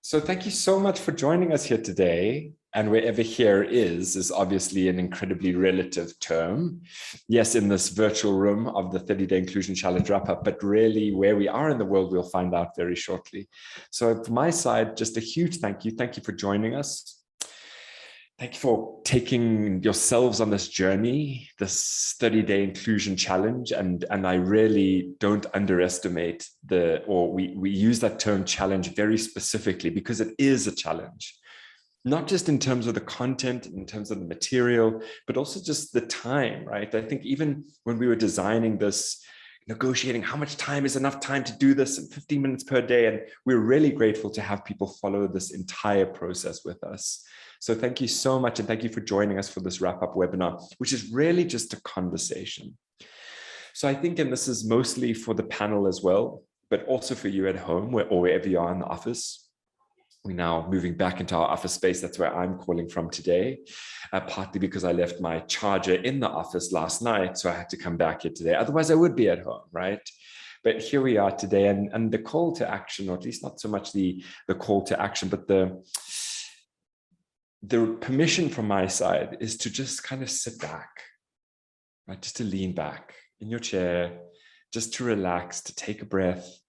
So thank you so much for joining us here today. And wherever here is obviously an incredibly relative term. Yes, in this virtual room of the 30-day inclusion challenge wrap-up, but really where we are in the world, we'll find out very shortly. So from my side, just a huge thank you. Thank you for joining us. Thank you for taking yourselves on this journey, this 30-day inclusion challenge. And I really don't underestimate we use that term challenge very specifically because it is a challenge. Not just in terms of the content, in terms of the material, but also just the time, right? I think even when we were designing this, negotiating how much time is enough time to do this in 15 minutes per day. And we're really grateful to have people follow this entire process with us. So thank you so much. And thank you for joining us for this wrap-up webinar, which is really just a conversation. So I think, and this is mostly for the panel as well, but also for you at home or wherever you are in the office. We're now moving back into our office space. That's where I'm calling from today, partly because I left my charger in the office last night. So I had to come back here today. Otherwise, I would be at home, right? But here we are today. And the call to action, or at least not so much the call to action, but the permission from my side is to just kind of sit back, right? Just to lean back in your chair, just to relax, to take a breath,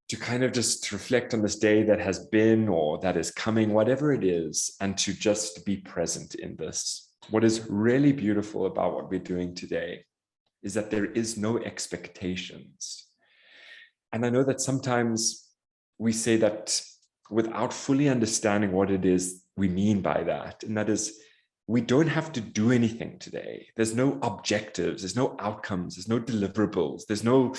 to kind of just reflect on this day that has been or that is coming, whatever it is, and to just be present in this. What is really beautiful about what we're doing today is that there is no expectations. And I know that sometimes we say that without fully understanding what it is we mean by that. And that is, we don't have to do anything today. There's no objectives, there's no outcomes, there's no deliverables, there's no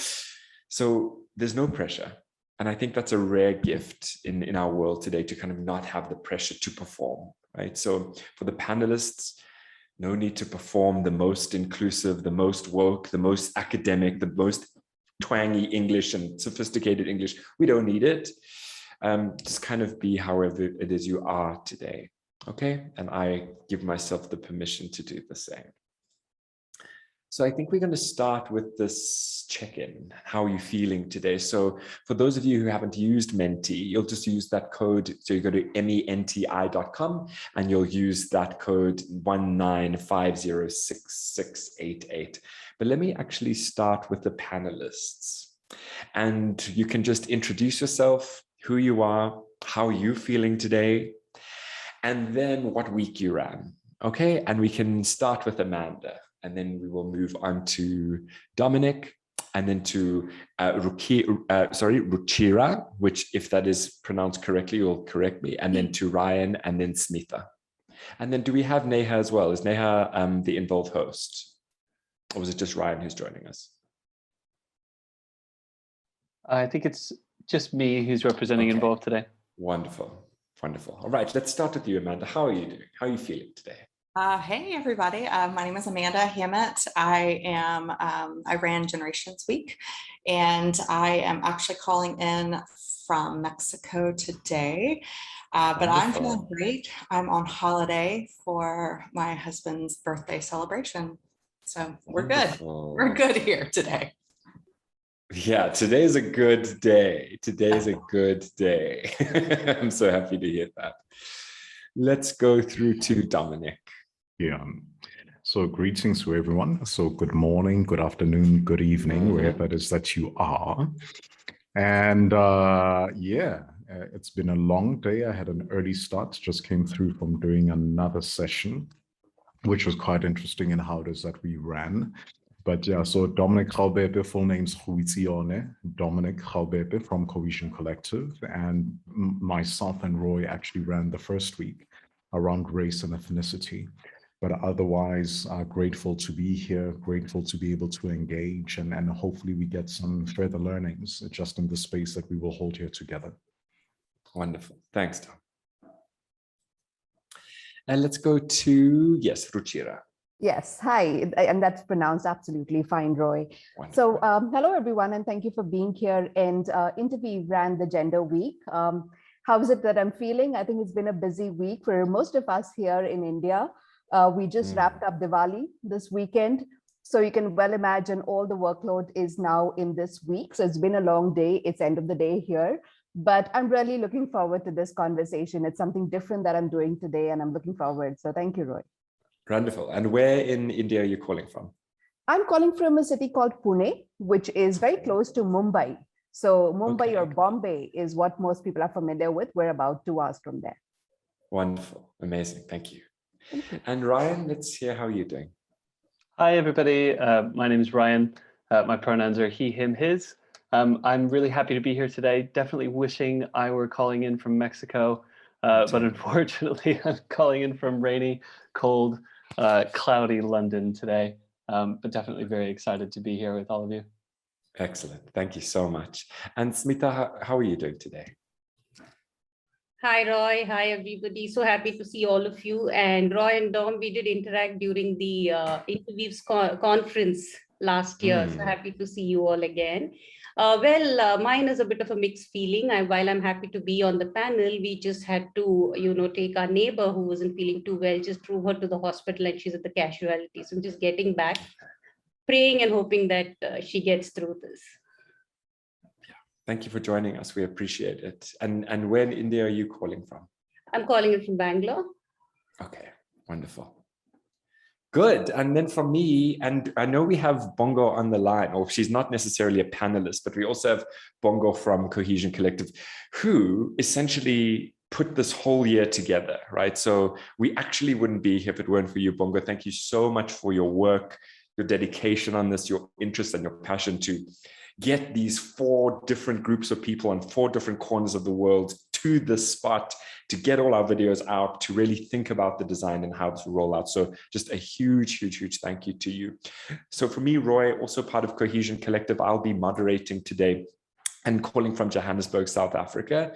pressure. And I think that's a rare gift in our world today, to kind of not have the pressure to perform, right? So for the panelists, no need to perform the most inclusive, the most woke, the most academic, the most twangy English and sophisticated English. We don't need it. Just kind of be however it is you are today, okay? And I give myself the permission to do the same. So I think we're going to start with this check-in. How are you feeling today? So for those of you who haven't used Menti, you'll just use that code. So you go to menti.com and you'll use that code 19506688. But let me actually start with the panelists. And you can just introduce yourself, who you are, how are you feeling today, and then what week you ran, okay? And we can start with Amanda. And then we will move on to Dominic, and then to Ruchira, which, if that is pronounced correctly, you'll correct me, and then to Ryan, and then Smitha. And then do we have Neha as well? Is Neha the involved host? Or was it just Ryan who's joining us? I think it's just me who's representing Involved today. Wonderful, wonderful. All right, let's start with you, Amanda. How are you doing? How are you feeling today? Hey everybody, my name is Amanda Hammett. I ran Generations Week, and I am actually calling in from Mexico today, but I'm feeling great. I'm on holiday for my husband's birthday celebration, so we're good. We're good here today. Yeah, today's a good day. Today's a good day. I'm so happy to hear that. Let's go through to Dominic. Yeah. So greetings to everyone. So good morning, good afternoon, good evening, wherever it is that you are. And it's been a long day. I had an early start, just came through from doing another session, which was quite interesting in how it is that we ran. But yeah, so Dominic Galbepe, full name's Huizione, Dominic Galbepe from Cohesion Collective. And myself and Roy actually ran the first week around race and ethnicity. But otherwise, grateful to be here, grateful to be able to engage, and hopefully we get some further learnings just in the space that we will hold here together. Wonderful. Thanks, Tom. And let's go to, yes, Ruchira. Yes, hi, and that's pronounced absolutely fine, Roy. Wonderful. So hello, everyone, and thank you for being here. And Interweave ran the Gender Week. How is it that I'm feeling? I think it's been a busy week for most of us here in India. We just wrapped up Diwali this weekend. So you can well imagine all the workload is now in this week. So it's been a long day. It's end of the day here. But I'm really looking forward to this conversation. It's something different that I'm doing today, and I'm looking forward. So thank you, Roy. Wonderful. And where in India are you calling from? I'm calling from a city called Pune, which is very close to Mumbai. So Mumbai or Bombay is what most people are familiar with. We're about 2 hours from there. Wonderful. Amazing. Thank you. Thank you. And Ryan, let's hear how you're doing. Hi, everybody. My name is Ryan. My pronouns are he, him, his. I'm really happy to be here today. Definitely wishing I were calling in from Mexico, but unfortunately, I'm calling in from rainy, cold, cloudy London today. But definitely very excited to be here with all of you. Excellent. Thank you so much. And Smita, how are you doing today? Hi, Roy. Hi, everybody. So happy to see all of you. And Roy and Dom, we did interact during the Interweave's conference last year. So happy to see you all again. Mine is a bit of a mixed feeling. While I'm happy to be on the panel, we just had to, take our neighbor who wasn't feeling too well, just drove her to the hospital and she's at the casualty. So I'm just getting back, praying and hoping that she gets through this. Thank you for joining us. We appreciate it. And where in India are you calling from? I'm calling it from Bangalore. Okay, wonderful. Good. And then for me, and I know we have Bongo on the line, or she's not necessarily a panelist, but we also have Bongo from Cohesion Collective, who essentially put this whole year together, right? So we actually wouldn't be here if it weren't for you, Bongo. Thank you so much for your work, your dedication on this, your interest and your passion to get these 4 different groups of people on 4 different corners of the world to this spot, to get all our videos out, to really think about the design and how to roll out. So just a huge, huge, huge thank you to you. So for me, Roy, also part of Cohesion Collective, I'll be moderating today and calling from Johannesburg, South Africa.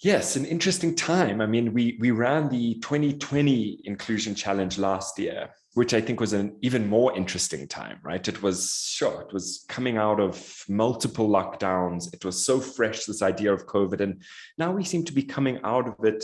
Yes, an interesting time. I mean, we ran the 2020 Inclusion Challenge last year, which I think was an even more interesting time, right? It was coming out of multiple lockdowns. It was so fresh, this idea of COVID. And now we seem to be coming out of it,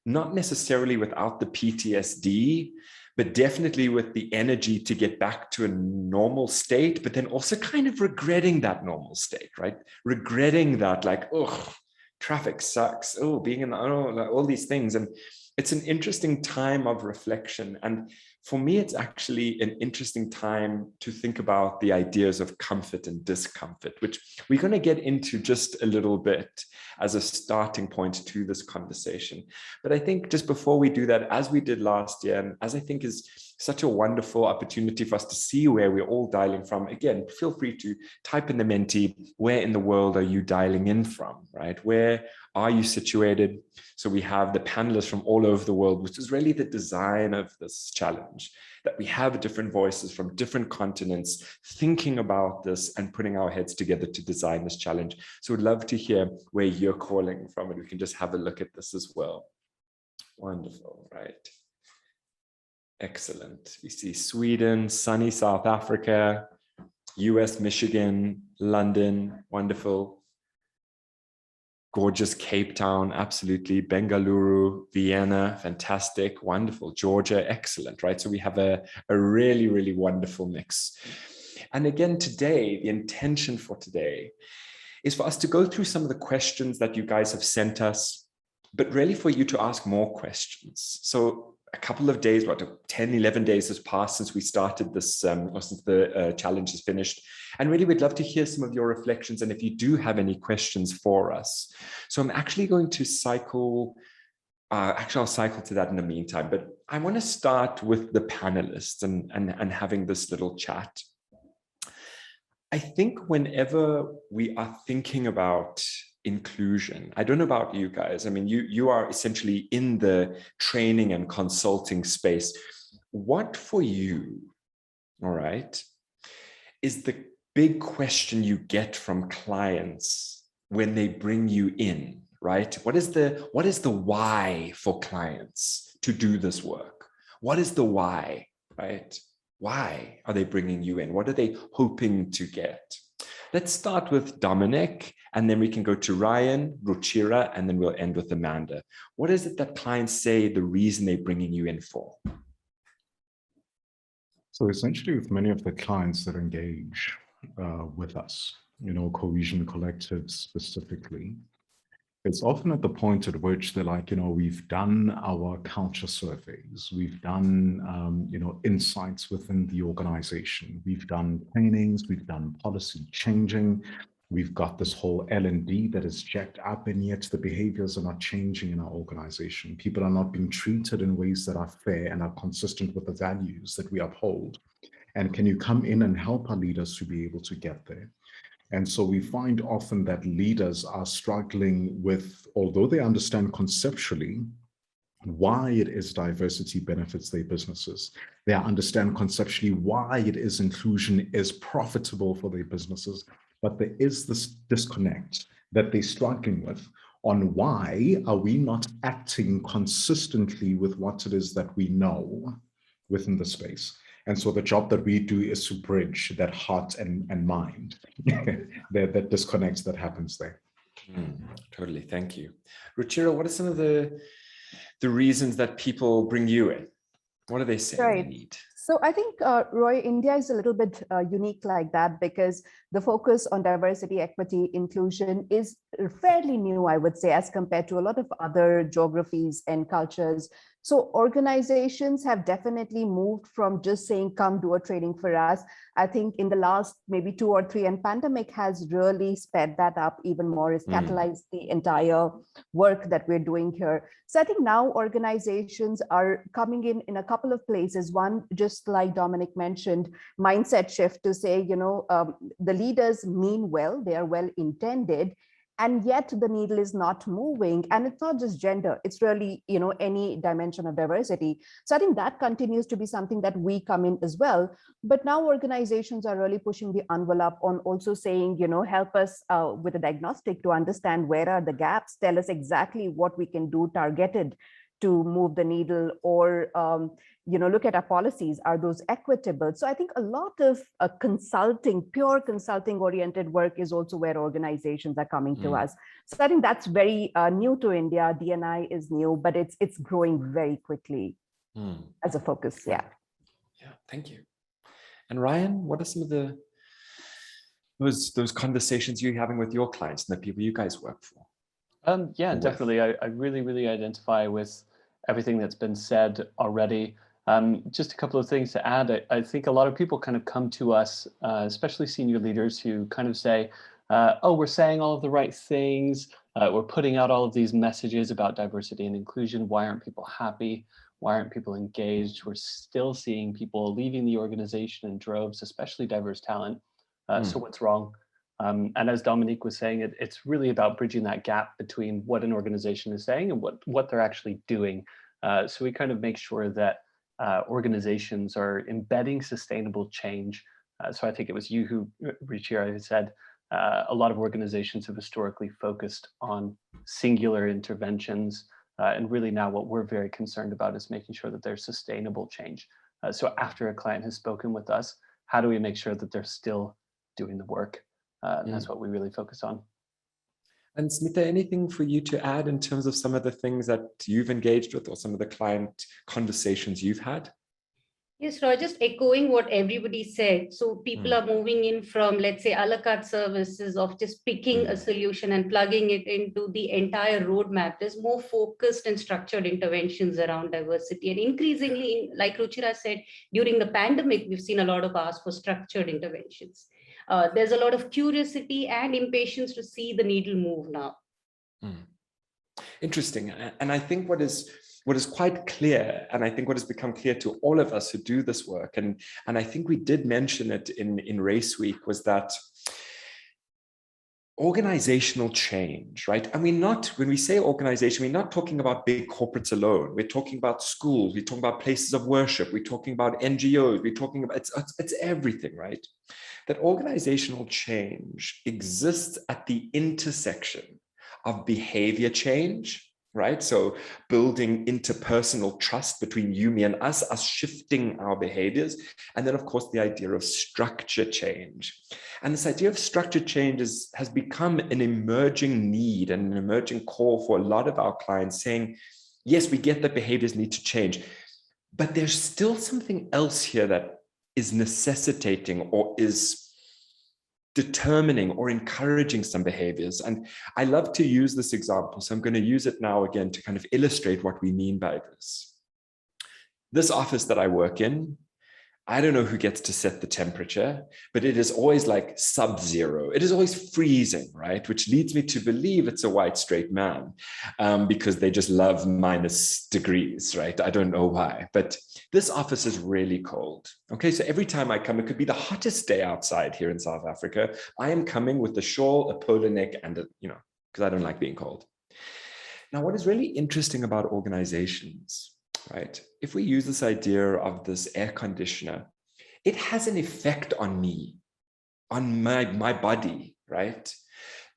not necessarily without the PTSD, but definitely with the energy to get back to a normal state, but then also kind of regretting that normal state, right? Regretting that, like, oh, traffic sucks. Oh, being in, all these things. And it's an interesting time of reflection. And for me, it's actually an interesting time to think about the ideas of comfort and discomfort, which we're going to get into just a little bit as a starting point to this conversation. But I think just before we do that, as we did last year, and as I think is such a wonderful opportunity for us to see where we're all dialing from, again, feel free to type in the Menti, where in the world are you dialing in from, right? Where are you situated? So we have the panelists from all over the world, which is really the design of this challenge, that we have different voices from different continents thinking about this and putting our heads together to design this challenge. So we'd love to hear where you're calling from, and we can just have a look at this as well. Wonderful, right? Excellent. We see Sweden, sunny South Africa, US, Michigan, London, wonderful. Gorgeous Cape Town, absolutely. Bengaluru, Vienna, fantastic, wonderful. Georgia, excellent, right? So we have a really, really wonderful mix. And again, today, the intention for today is for us to go through some of the questions that you guys have sent us, but really for you to ask more questions. So a couple of days, 10, 11 days has passed since we started this, or since the challenge is finished. And really, we'd love to hear some of your reflections and if you do have any questions for us. So I'm actually going to cycle, I'll cycle to that in the meantime, but I want to start with the panelists and having this little chat. I think whenever we are thinking about inclusion, I don't know about you guys. I mean, you are essentially in the training and consulting space. What for you, all right, is the big question you get from clients when they bring you in, right? What is the why for clients to do this work? What is the why, right? Why are they bringing you in? What are they hoping to get? Let's start with Dominic, and then we can go to Ryan, Ruchira, and then we'll end with Amanda. What is it that clients say the reason they're bringing you in for? So essentially with many of the clients that engage with us, Cohesion Collective specifically, it's often at the point at which they're like, we've done our culture surveys, we've done, insights within the organization, we've done trainings, we've done policy changing, we've got this whole L&D that is jacked up, and yet the behaviors are not changing in our organization. People are not being treated in ways that are fair and are consistent with the values that we uphold. And can you come in and help our leaders to be able to get there? And so we find often that leaders are struggling with, although they understand conceptually why it is diversity benefits their businesses, they understand conceptually why it is inclusion is profitable for their businesses, but there is this disconnect that they're struggling with on why are we not acting consistently with what it is that we know within the space. And so the job that we do is to bridge that heart and mind, that disconnect that happens there. Totally, thank you. Ruchira, what are some of the reasons that people bring you in? What are they saying they need? So I think, Roy, India is a little bit unique like that, because the focus on diversity, equity, inclusion is fairly new, I would say, as compared to a lot of other geographies and cultures. So organizations have definitely moved from just saying, come do a training for us. I think in the last maybe 2 or 3, and pandemic has really sped that up even more, has catalyzed the entire work that we're doing here. So I think now organizations are coming in a couple of places. One, just like Dominic mentioned, mindset shift to say, the leaders mean well, they are well intended, and yet the needle is not moving. And it's not just gender, it's really, any dimension of diversity. So I think that continues to be something that we come in as well. But now organizations are really pushing the envelope on also saying, help us with a diagnostic to understand where are the gaps, tell us exactly what we can do targeted to move the needle, or look at our policies, are those equitable? So I think a lot of pure consulting oriented work is also where organizations are coming to us. So I think that's very new to India. D&I is new, but it's growing very quickly as a focus. Yeah, thank you. And Ryan, what are some of those conversations you're having with your clients and the people you guys work for? Definitely. I really identify with everything that's been said already. Just a couple of things to add. I think a lot of people kind of come to us, especially senior leaders, who kind of say, oh, we're saying all of the right things. We're putting out all of these messages about diversity and inclusion. Why aren't people happy? Why aren't people engaged? We're still seeing people leaving the organization in droves, especially diverse talent. So what's wrong? And as Dominique was saying, it's really about bridging that gap between what an organization is saying and what they're actually doing. So we kind of make sure that organizations are embedding sustainable change. So I think it was you who, Ruchira, said a lot of organizations have historically focused on singular interventions. And really now what we're very concerned about is making sure that there's sustainable change. So after a client has spoken with us, how do we make sure that they're still doing the work? And that's what we really focus on. And Smita, anything for you to add in terms of some of the things that you've engaged with or some of the client conversations you've had? Yes, Roy, just echoing what everybody said. So people are moving in from, let's say, a la carte services of just picking a solution and plugging it into the entire roadmap. There's more focused and structured interventions around diversity. And increasingly, like Ruchira said, during the pandemic, we've seen a lot of ask for structured interventions. There's a lot of curiosity and impatience to see the needle move now. Interesting. And I think what is quite clear, and I think what has become clear to all of us who do this work, and I think we did mention it in Race Week, was that organizational change, right? And when we say organization, we're not talking about big corporates alone. We're talking about schools, we're talking about places of worship, we're talking about NGOs, we're talking about, it's everything, right? That organizational change exists at the intersection of behavior change, right? So building interpersonal trust between you, me, and us shifting our behaviors. And then, of course, the idea of structure change. And this idea of structure change has become an emerging need and an emerging call for a lot of our clients, saying, yes, we get that behaviors need to change, but there's still something else here that is necessitating or is determining or encouraging some behaviors. And I love to use this example, so I'm going to use it now again to kind of illustrate what we mean by this. This office that I work in, I don't know who gets to set the temperature, but it is always like sub-zero. It is always freezing, right? Which leads me to believe it's a white straight man, because they just love minus degrees, right? I don't know why, but this office is really cold. Okay, so every time I come, it could be the hottest day outside here in South Africa. I am coming with a shawl, a polo neck, and because I don't like being cold. Now, what is really interesting about organizations, right? If we use this idea of this air conditioner, it has an effect on me, on my body, right?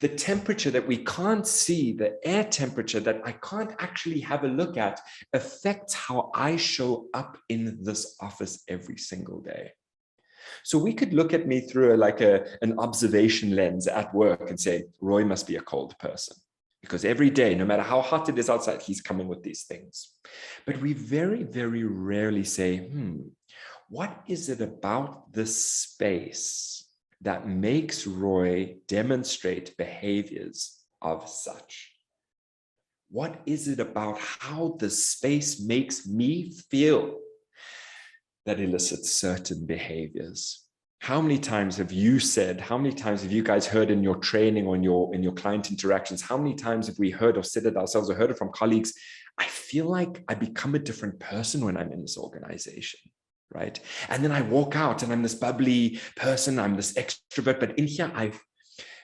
The temperature that we can't see, the air temperature that I can't actually have a look at, affects how I show up in this office every single day. So we could look at me through an observation lens at work and say, Roy must be a cold person. Because every day, no matter how hot it is outside, he's coming with these things. But we very, very rarely say, what is it about this space that makes Roy demonstrate behaviors of such? What is it about how this space makes me feel that elicits certain behaviors? How many times have you said, how many times have you guys heard in your training or in your client interactions, how many times have we heard or said it ourselves or heard it from colleagues, I feel like I become a different person when I'm in this organization, right? And then I walk out and I'm this bubbly person, I'm this extrovert, but in here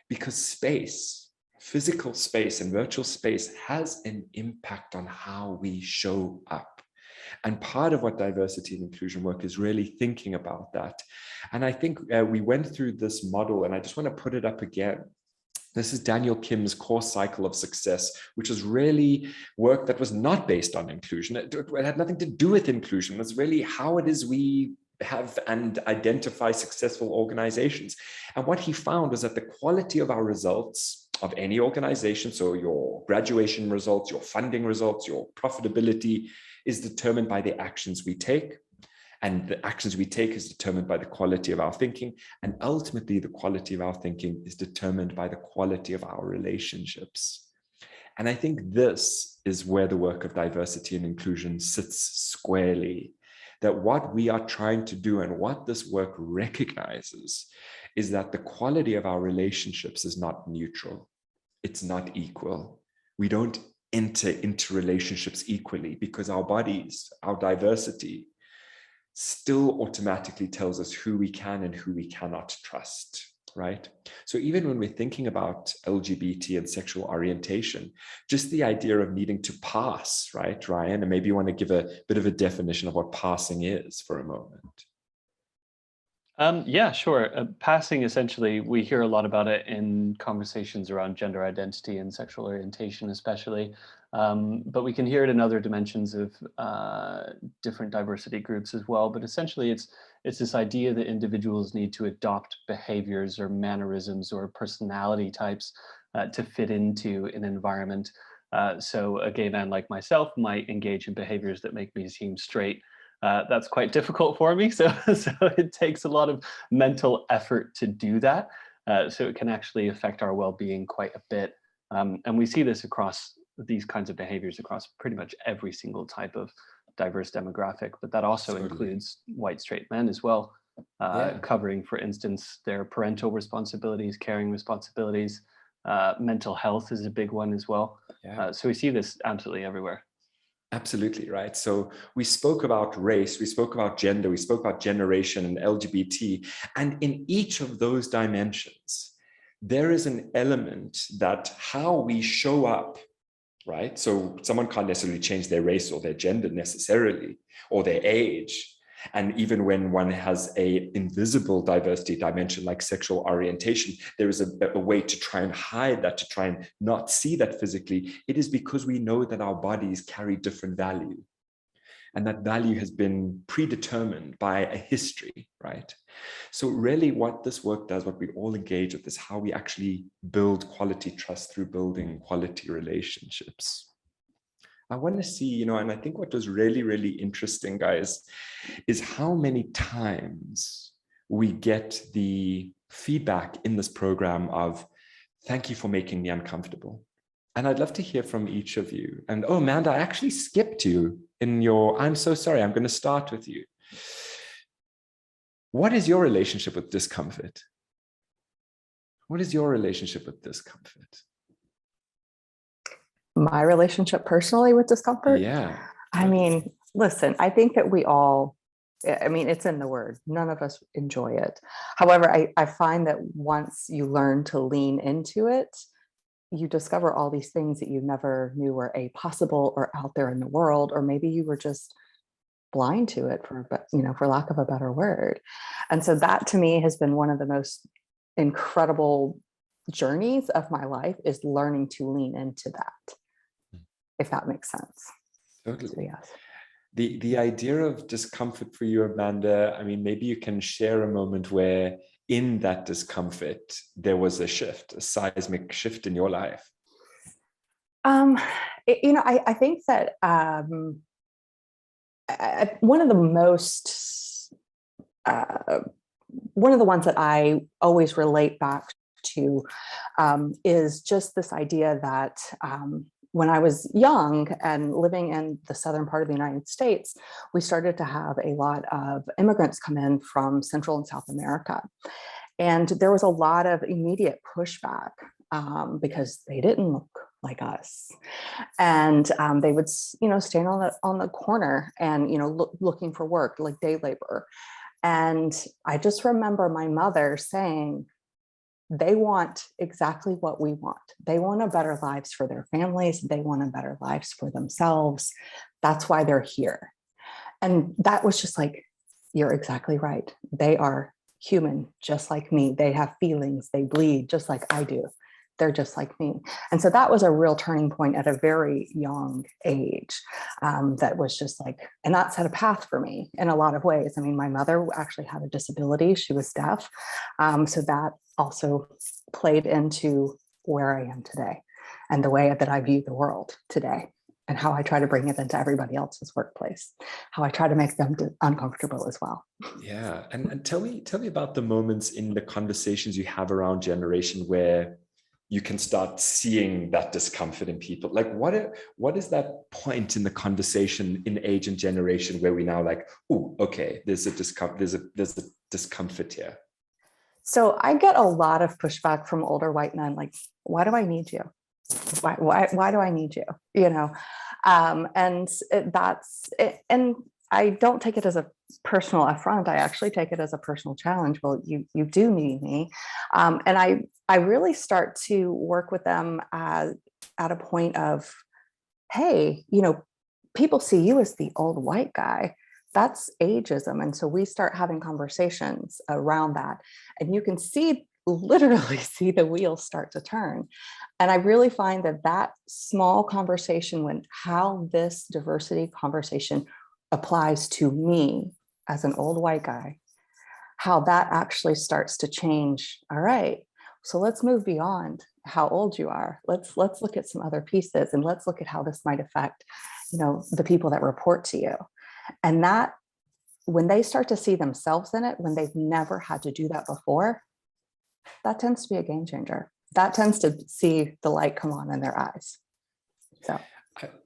because space, physical space and virtual space has an impact on how we show up. And part of what diversity and inclusion work is really thinking about that. And I think we went through this model, and I just want to put it up again. This is Daniel Kim's Course Cycle of Success, which is really work that was not based on inclusion. It had nothing to do with inclusion. It was really how it is we have and identify successful organizations. And what he found was that the quality of our results of any organization, so your graduation results, your funding results, your profitability, is determined by the actions we take. And the actions we take is determined by the quality of our thinking. And ultimately, the quality of our thinking is determined by the quality of our relationships. And I think this is where the work of diversity and inclusion sits squarely. That what we are trying to do and what this work recognizes is that the quality of our relationships is not neutral. It's not equal. We don't enter into relationships equally because our bodies, our diversity, still automatically tells us who we can and who we cannot trust, right? So even when we're thinking about LGBT and sexual orientation, just the idea of needing to pass, right, Ryan? And maybe you want to give a bit of a definition of what passing is for a moment. Yeah, sure. Passing, essentially, we hear a lot about it in conversations around gender identity and sexual orientation, especially. But we can hear it in other dimensions of different diversity groups as well. But essentially, it's this idea that individuals need to adopt behaviors or mannerisms or personality types to fit into an environment. So a gay man like myself might engage in behaviors that make me seem straight. That's quite difficult for me. So it takes a lot of mental effort to do that. So it can actually affect our well-being quite a bit. And we see this across these kinds of behaviors across pretty much every single type of diverse demographic, but that also includes white straight men as well, covering, for instance, their parental responsibilities, caring responsibilities. Mental health is a big one as well. So we see this absolutely everywhere. Absolutely, right. So we spoke about race, we spoke about gender, we spoke about generation and LGBT, and in each of those dimensions, there is an element that how we show up, right? So someone can't necessarily change their race or their gender necessarily, or their age. And even when one has an invisible diversity dimension like sexual orientation, there is a way to try and hide that, to try and not see that physically. It is because we know that our bodies carry different value. And that value has been predetermined by a history, right? So really what this work does, what we all engage with, is how we actually build quality trust through building quality relationships. I want to see, and I think what was really, really interesting, guys, is how many times we get the feedback in this program of, thank you for making me uncomfortable. And I'd love to hear from each of you. And oh, Amanda, I actually skipped you in your, I'm so sorry, I'm going to start with you. What is your relationship with discomfort? What is your relationship with discomfort? My relationship personally with discomfort? Yeah. I mean, listen, I think that we all, I mean, it's in the word, none of us enjoy it. However, I find that once you learn to lean into it, you discover all these things that you never knew were possible or out there in the world, or maybe you were just blind to it, for lack of a better word. And so that to me has been one of the most incredible journeys of my life, is learning to lean into that, if that makes sense. Totally. So, yes. The idea of discomfort for you, Amanda, I mean, maybe you can share a moment where in that discomfort, there was a shift, a seismic shift in your life. I think that one of the ones that I always relate back to is just this idea that when I was young and living in the southern part of the United States, we started to have a lot of immigrants come in from Central and South America. And there was a lot of immediate pushback because they didn't look like us. And they would, stand on the corner and, looking for work, like day labor. And I just remember my mother saying, they want exactly what we want. They want a better lives for their families. They want a better lives for themselves. That's why they're here. And that was just like, you're exactly right. They are human, just like me. They have feelings. They bleed just like I do. They're just like me. And so that was a real turning point at a very young age. That was just like, and that set a path for me in a lot of ways. I mean, my mother actually had a disability. She was deaf. So that also played into where I am today and the way that I view the world today, and how I try to bring it into everybody else's workplace, how I try to make them uncomfortable as well. Yeah. And tell me about the moments in the conversations you have around generation where you can start seeing that discomfort in people. Like what is that point in the conversation in age and generation where we now like, oh, okay, there's a discomfort here. So I get a lot of pushback from older white men, like, why do I need you? Why do I need you? And that's it. And I don't take it as a personal affront. I actually take it as a personal challenge. Well, you do need me. And I really start to work with them at a point of, hey, people see you as the old white guy. That's ageism. And so we start having conversations around that. And you can literally see the wheels start to turn. And I really find that small conversation, when how this diversity conversation applies to me as an old white guy, how that actually starts to change. All right, so let's move beyond how old you are. Let's look at some other pieces, and let's look at how this might affect, the people that report to you. And that, when they start to see themselves in it, when they've never had to do that before, that tends to be a game changer. That tends to see the light come on in their eyes. So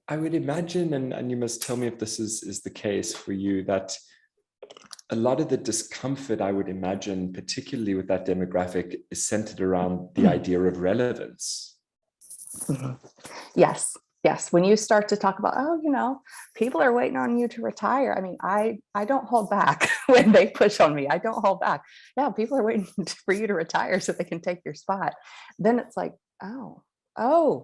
I would imagine, and you must tell me if this is the case for you, that a lot of the discomfort, I would imagine, particularly with that demographic, is centered around the idea of relevance. Mm-hmm. Yes. When you start to talk about, people are waiting on you to retire. I mean, I don't hold back when they push on me. I don't hold back. Yeah, people are waiting for you to retire so they can take your spot. Then it's like, oh. And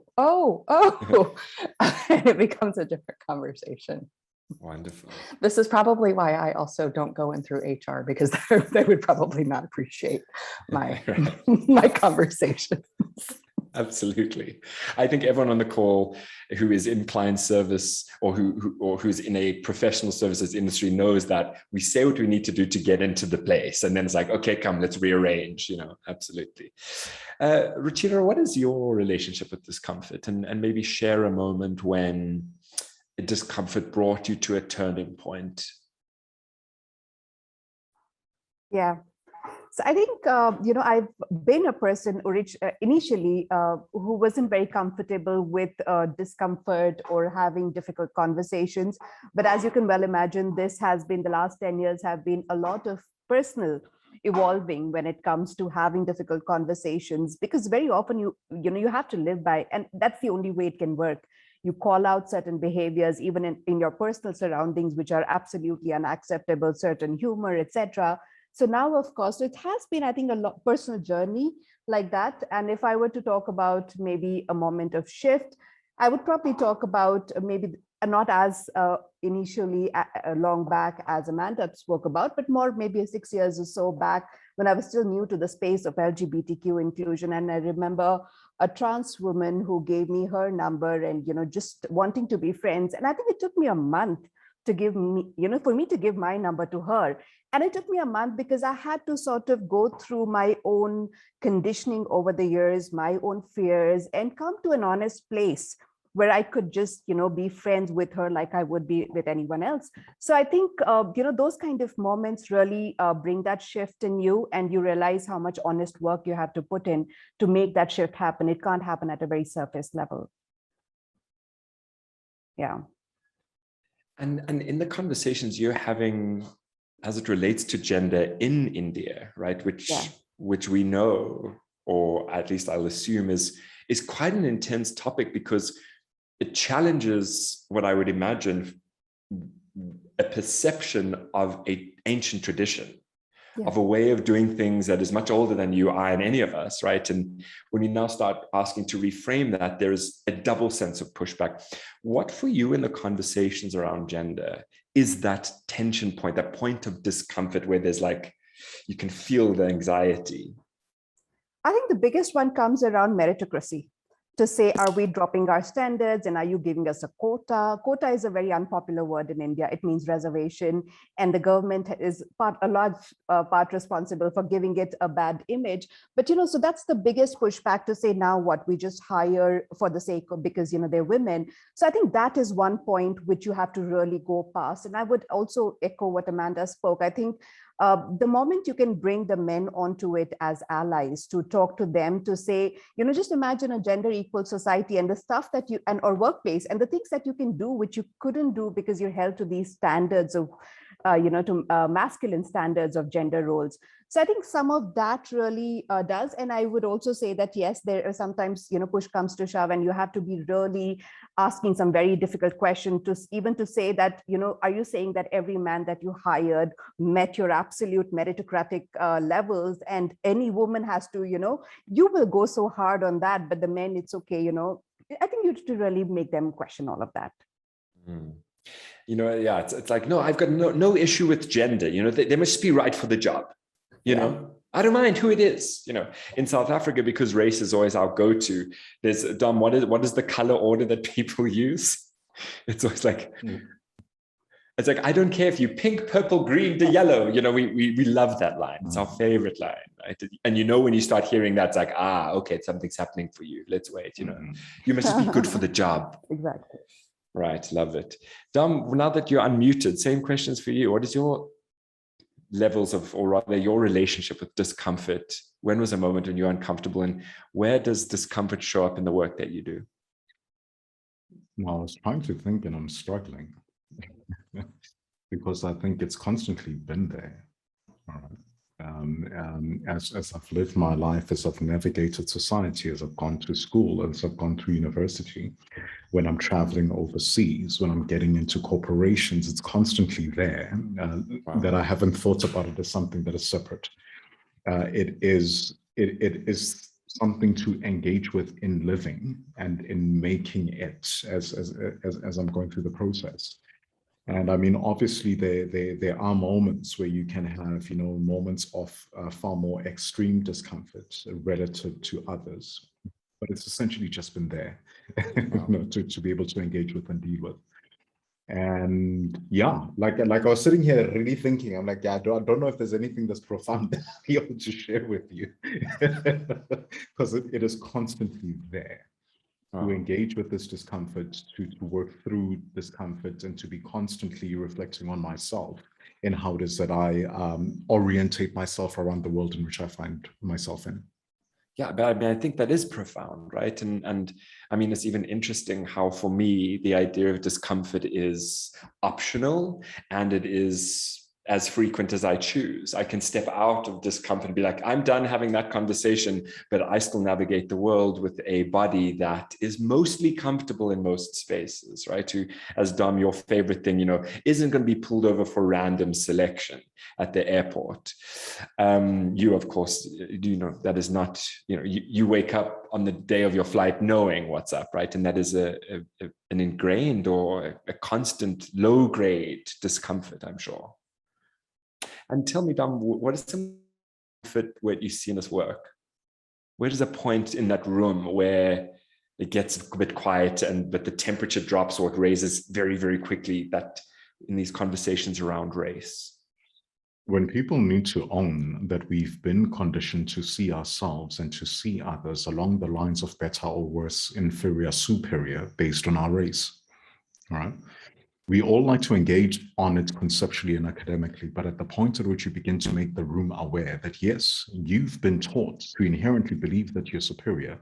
it becomes a different conversation. Wonderful. This is probably why I also don't go in through HR, because they would probably not appreciate my my conversations. Absolutely. I think everyone on the call who is in client service or who's in a professional services industry knows that we say what we need to do to get into the place. And then it's like, okay, come, let's rearrange, absolutely. Ruchira, what is your relationship with discomfort? And maybe share a moment when discomfort brought you to a turning point. Yeah. So I think, I've been a person initially who wasn't very comfortable with discomfort or having difficult conversations. But as you can well imagine, the last 10 years have been a lot of personal evolving when it comes to having difficult conversations, because very often you have to live by, and that's the only way it can work. You call out certain behaviors, even in your personal surroundings, which are absolutely unacceptable, certain humor, etc. So now, of course, it has been, I think, a personal journey like that. And if I were to talk about maybe a moment of shift, I would probably talk about maybe not as initially long back as Amanda spoke about, but more maybe 6 years or so back when I was still new to the space of LGBTQ inclusion. And I remember a trans woman who gave me her number and, just wanting to be friends. And I think it took me a month to give me, for me to give my number to her. And it took me a month because I had to sort of go through my own conditioning over the years, my own fears, and come to an honest place where I could just, be friends with her like I would be with anyone else. So I think, those kind of moments really bring that shift in you, and you realize how much honest work you have to put in to make that shift happen. It can't happen at a very surface level. Yeah. And in the conversations you're having as it relates to gender in India, right, which we know, or at least I'll assume is quite an intense topic, because it challenges what I would imagine a perception of an ancient tradition, of a way of doing things that is much older than you, I, and any of us, right? And when we now start asking to reframe that, there is a double sense of pushback. What for you in the conversations around gender is that tension point, that point of discomfort where there's you can feel the anxiety? I think the biggest one comes around meritocracy. To say, are we dropping our standards and are you giving us a quota? Quota is a very unpopular word in India. It means reservation, and the government is a large part responsible for giving it a bad image. But, so that's the biggest pushback, to say now what, we just hire for the sake of, because, they're women. So I think that is one point which you have to really go past. And I would also echo what Amanda spoke. I think the moment you can bring the men onto it as allies, to talk to them, to say, just imagine a gender equal society and the stuff that or workplace, and the things that you can do which you couldn't do because you're held to these standards of masculine standards of gender roles. So I think some of that really does. And I would also say that, yes, there are sometimes, push comes to shove, and you have to be really asking some very difficult questions to say that, are you saying that every man that you hired met your absolute meritocratic levels, and any woman has to, you will go so hard on that, but the men, it's okay, I think you have to really make them question all of that. Yeah, it's like, no, I've got no issue with gender. They must be right for the job. I don't mind who it is. In South Africa, because race is always our go-to. There's Dom. What is the color order that people use? It's always like, it's like, I don't care if you pink, purple, green to yellow. We love that line. It's our favorite line, right? And when you start hearing that, it's like, okay, something's happening for you. Let's wait. You must be good for the job. Exactly. Right, love it. Dom, now that you're unmuted, same questions for you. What is your levels of, or rather your relationship with discomfort? When was a moment when you're uncomfortable, and where does discomfort show up in the work that you do? Well, I was trying to think and I'm struggling because I think it's constantly been there. All right. As I've lived my life, as I've navigated society, as I've gone to school, as I've gone through university, when I'm traveling overseas, when I'm getting into corporations, it's constantly there. That I haven't thought about it as something that is separate. It is something to engage with in living and in making it as I'm going through the process. And I mean, obviously, there are moments where you can have, moments of far more extreme discomfort relative to others, but it's essentially just been there, to be able to engage with and deal with. And yeah, like I was sitting here really thinking, I'm like, yeah, I don't know if there's anything that's profound that I'll be able to share with you, because it is constantly there. To engage with this discomfort, to work through discomfort, and to be constantly reflecting on myself in how it is that I orientate myself around the world in which I find myself in. Yeah, but I mean, I think that is profound, right? And I mean, it's even interesting how, for me, the idea of discomfort is optional, and it is as frequent as I choose. I can step out of discomfort and be like, I'm done having that conversation, but I still navigate the world with a body that is mostly comfortable in most spaces, right? Who, as Dom, your favorite thing, isn't going to be pulled over for random selection at the airport. You, of course, that is not, you wake up on the day of your flight knowing what's up, right? And that is an ingrained or a constant low grade discomfort, I'm sure. And tell me, Dom, what is some comfort where you see in this work? Where is a point in that room where it gets a bit quiet but the temperature drops, or it raises very, very quickly, that in these conversations around race? When people need to own that we've been conditioned to see ourselves and to see others along the lines of better or worse, inferior, superior, based on our race, all right? We all like to engage on it conceptually and academically, but at the point at which you begin to make the room aware that, yes, you've been taught to inherently believe that you're superior.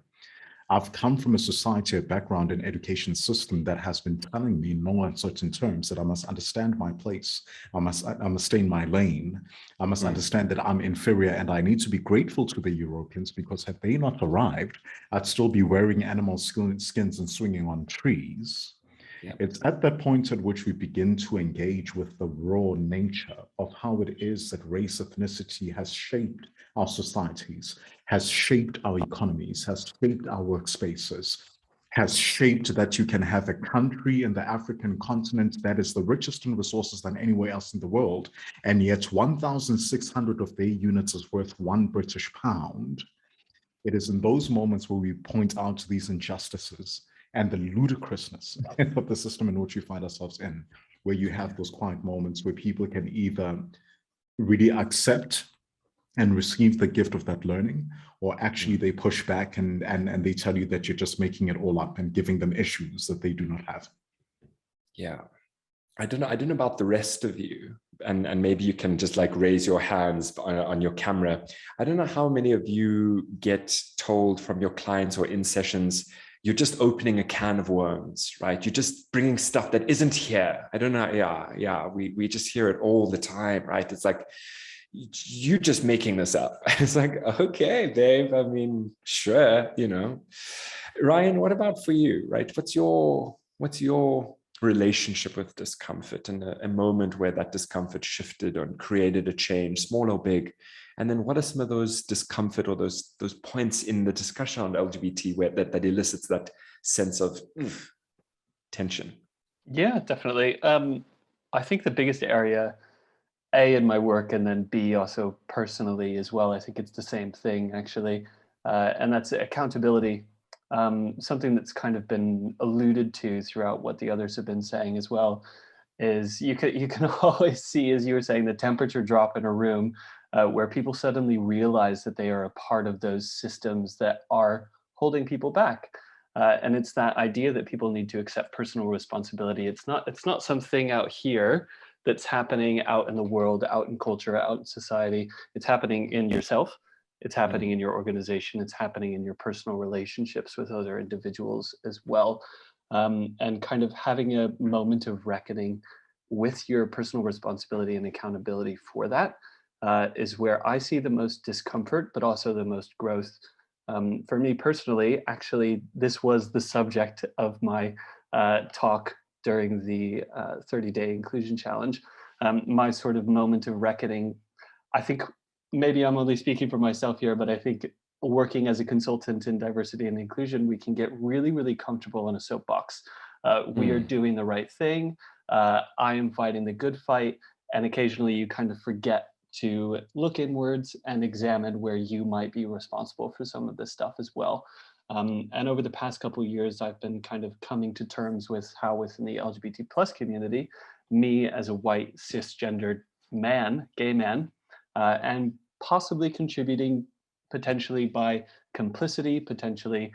I've come from a society, a background, an education system that has been telling me in no uncertain terms that I must understand my place, I must stay in my lane, I must understand that I'm inferior, and I need to be grateful to the Europeans, because had they not arrived, I'd still be wearing animal skins and swinging on trees. Yeah. It's at that point at which we begin to engage with the raw nature of how it is that race, ethnicity has shaped our societies, has shaped our economies, has shaped our workspaces, has shaped that you can have a country in the African continent that is the richest in resources than anywhere else in the world, and yet 1,600 of their units is worth £1 British pound. It is in those moments where we point out these injustices and the ludicrousness of the system in which we find ourselves in, where you have those quiet moments where people can either really accept and receive the gift of that learning, or actually they push back and they tell you that you're just making it all up and giving them issues that they do not have. Yeah. I don't know about the rest of you, and maybe you can just like raise your hands on your camera. I don't know how many of you get told from your clients or in sessions, you're just opening a can of worms, right? You're just bringing stuff that isn't here. I don't know. Yeah. We just hear it all the time, right? It's like, you're just making this up. It's like, okay, babe, I mean, sure, Ryan, what about for you, right? What's your relationship with discomfort, and a moment where that discomfort shifted and created a change, small or big? And then what are some of those discomfort or those points in the discussion on LGBT where that elicits that sense of tension? Yeah, definitely. I think the biggest area, A, in my work, and then B, also personally as well, I think it's the same thing actually, and that's accountability. Something that's kind of been alluded to throughout what the others have been saying as well, is you can always see, as you were saying, the temperature drop in a room where people suddenly realize that they are a part of those systems that are holding people back. And it's that idea that people need to accept personal responsibility. It's not something out here that's happening out in the world, out in culture, out in society. It's happening in yourself. It's happening in your organization. It's happening in your personal relationships with other individuals as well. And kind of having a moment of reckoning with your personal responsibility and accountability for that is where I see the most discomfort, but also the most growth. For me personally, actually, this was the subject of my talk during the 30-day inclusion challenge. My sort of moment of reckoning, I think maybe I'm only speaking for myself here, but I think working as a consultant in diversity and inclusion, we can get really, really comfortable in a soapbox. We are doing the right thing. I am fighting the good fight. And occasionally you kind of forget to look inwards and examine where you might be responsible for some of this stuff as well. And over the past couple of years, I've been kind of coming to terms with how within the LGBT plus community, me as a white cisgendered man, gay man, and possibly contributing potentially by complicity, potentially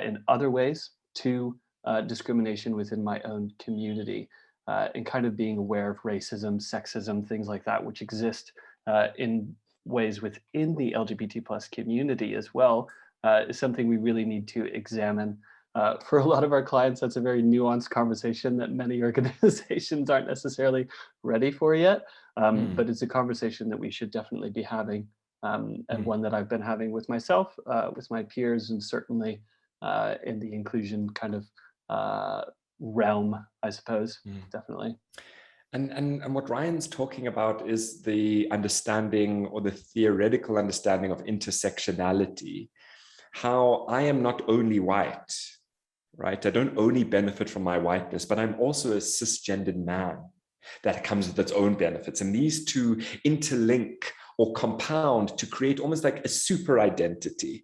in other ways to discrimination within my own community. and kind of being aware of racism, sexism, things like that, which exist in ways within the LGBT plus community as well, is something we really need to examine. For a lot of our clients, that's a very nuanced conversation that many organizations aren't necessarily ready for yet, but it's a conversation that we should definitely be having, and one that I've been having with myself, with my peers, and certainly in the inclusion kind of realm, I suppose, definitely. And what Ryan's talking about is the understanding, or the theoretical understanding, of intersectionality. How I am not only white, right? I don't only benefit from my whiteness, but I'm also a cisgendered man that comes with its own benefits. And these two interlink or compound to create almost like a super identity.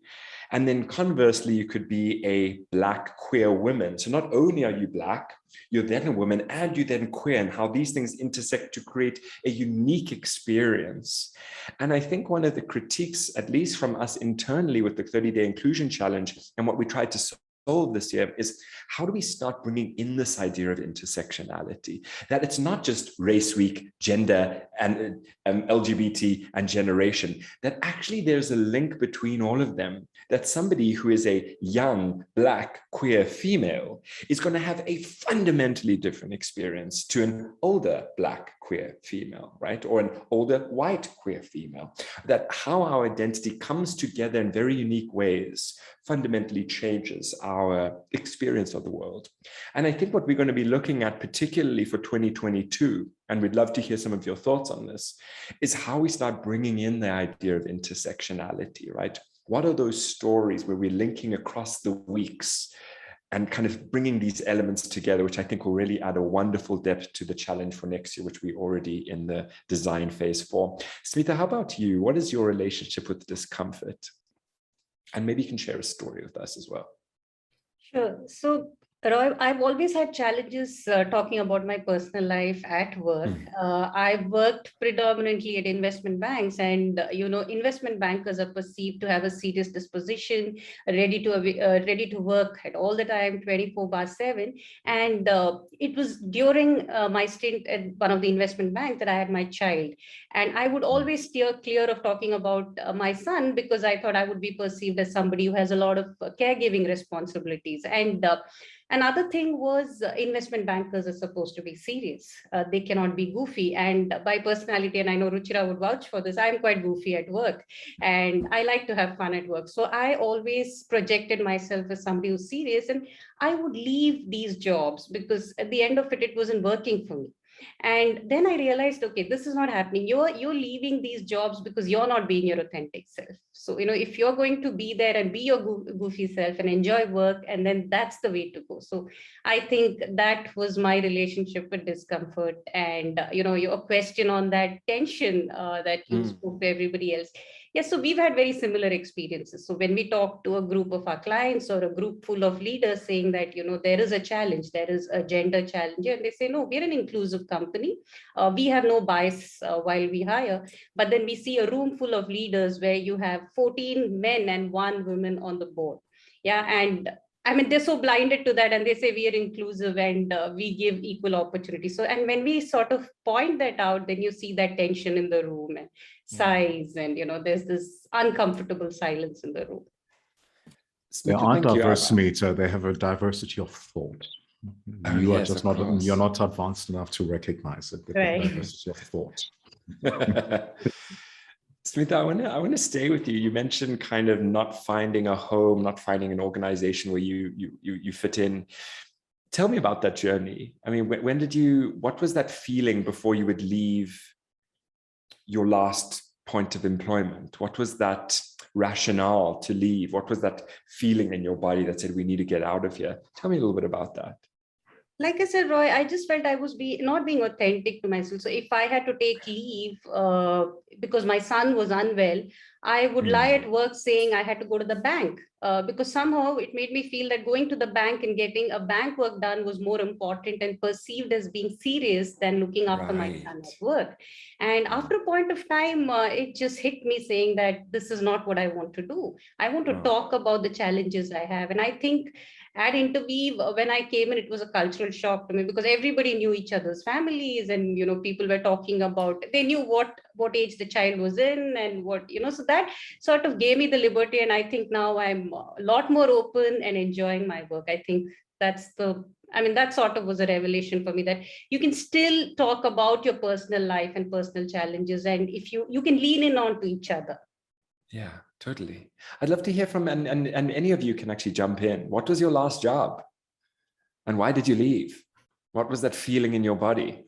And then conversely, you could be a Black queer woman. So not only are you Black, you're then a woman and you're then queer, and how these things intersect to create a unique experience. And I think one of the critiques, at least from us internally with the 30-day inclusion challenge, and what we tried to solve this year, is how do we start bringing in this idea of intersectionality, that it's not just race week, gender, and LGBT and generation, that actually there's a link between all of them, that somebody who is a young Black queer female is going to have a fundamentally different experience to an older Black queer female, right? Or an older white queer female, that how our identity comes together in very unique ways fundamentally changes our experience of the world. And I think what we're going to be looking at, particularly for 2022, and we'd love to hear some of your thoughts on this, is how we start bringing in the idea of intersectionality, right? What are those stories where we're linking across the weeks and kind of bringing these elements together, which I think will really add a wonderful depth to the challenge for next year, which we're already in the design phase for. Smita, how about you? What is your relationship with discomfort? And maybe you can share a story with us as well. Sure. So, Roy, I've always had challenges talking about my personal life at work. I've worked predominantly at investment banks, and investment bankers are perceived to have a serious disposition, ready to work at all the time, 24/7. And it was during my stint at one of the investment banks that I had my child, and I would always steer clear of talking about my son, because I thought I would be perceived as somebody who has a lot of caregiving responsibilities. And another thing was investment bankers are supposed to be serious. They cannot be goofy. And by personality, and I know Ruchira would vouch for this, I'm quite goofy at work and I like to have fun at work. So I always projected myself as somebody who's serious, and I would leave these jobs because at the end of it, it wasn't working for me. And then I realized, okay, this is not happening. You're leaving these jobs because you're not being your authentic self. So, if you're going to be there and be your goofy self and enjoy work, and then that's the way to go. So I think that was my relationship with discomfort. And, your question on that tension that you spoke to everybody else. Yes, so we've had very similar experiences. So when we talk to a group of our clients or a group full of leaders saying that, there is a challenge, there is a gender challenge, and they say, no, we're an inclusive company. We have no bias while we hire. But then we see a room full of leaders where you have 14 men and 1 woman on the board. Yeah, and I mean, they're so blinded to that, and they say we are inclusive and we give equal opportunity. So, and when we sort of point that out, then you see that tension in the room and sighs, and there's this uncomfortable silence in the room. They aren't diverse, Smita. They have a diversity of thought. You are just not. You're not advanced enough to recognize it. Right. Diversity of thought. Smita, I want to stay with you. You mentioned kind of not finding a home, not finding an organization where you fit in. Tell me about that journey. I mean, what was that feeling before you would leave your last point of employment? What was that rationale to leave? What was that feeling in your body that said, we need to get out of here? Tell me a little bit about that. Like I said, Roy, I just felt I was not being authentic to myself. So if I had to take leave because my son was unwell, I would lie at work saying I had to go to the bank because somehow it made me feel that going to the bank and getting a bank work done was more important and perceived as being serious than looking after my son at work. And after a point of time, it just hit me saying that this is not what I want to do. I want to talk about the challenges I have. And I think at Interweave, when I came in, it was a cultural shock to me because everybody knew each other's families, and people were talking about, they knew what age the child was in and what, so that sort of gave me the liberty. And I think now I'm a lot more open and enjoying my work. I think that sort of was a revelation for me, that you can still talk about your personal life and personal challenges, and if you can lean in on to each other. Yeah, totally. I'd love to hear from, and any of you can actually jump in. What was your last job? And why did you leave? What was that feeling in your body?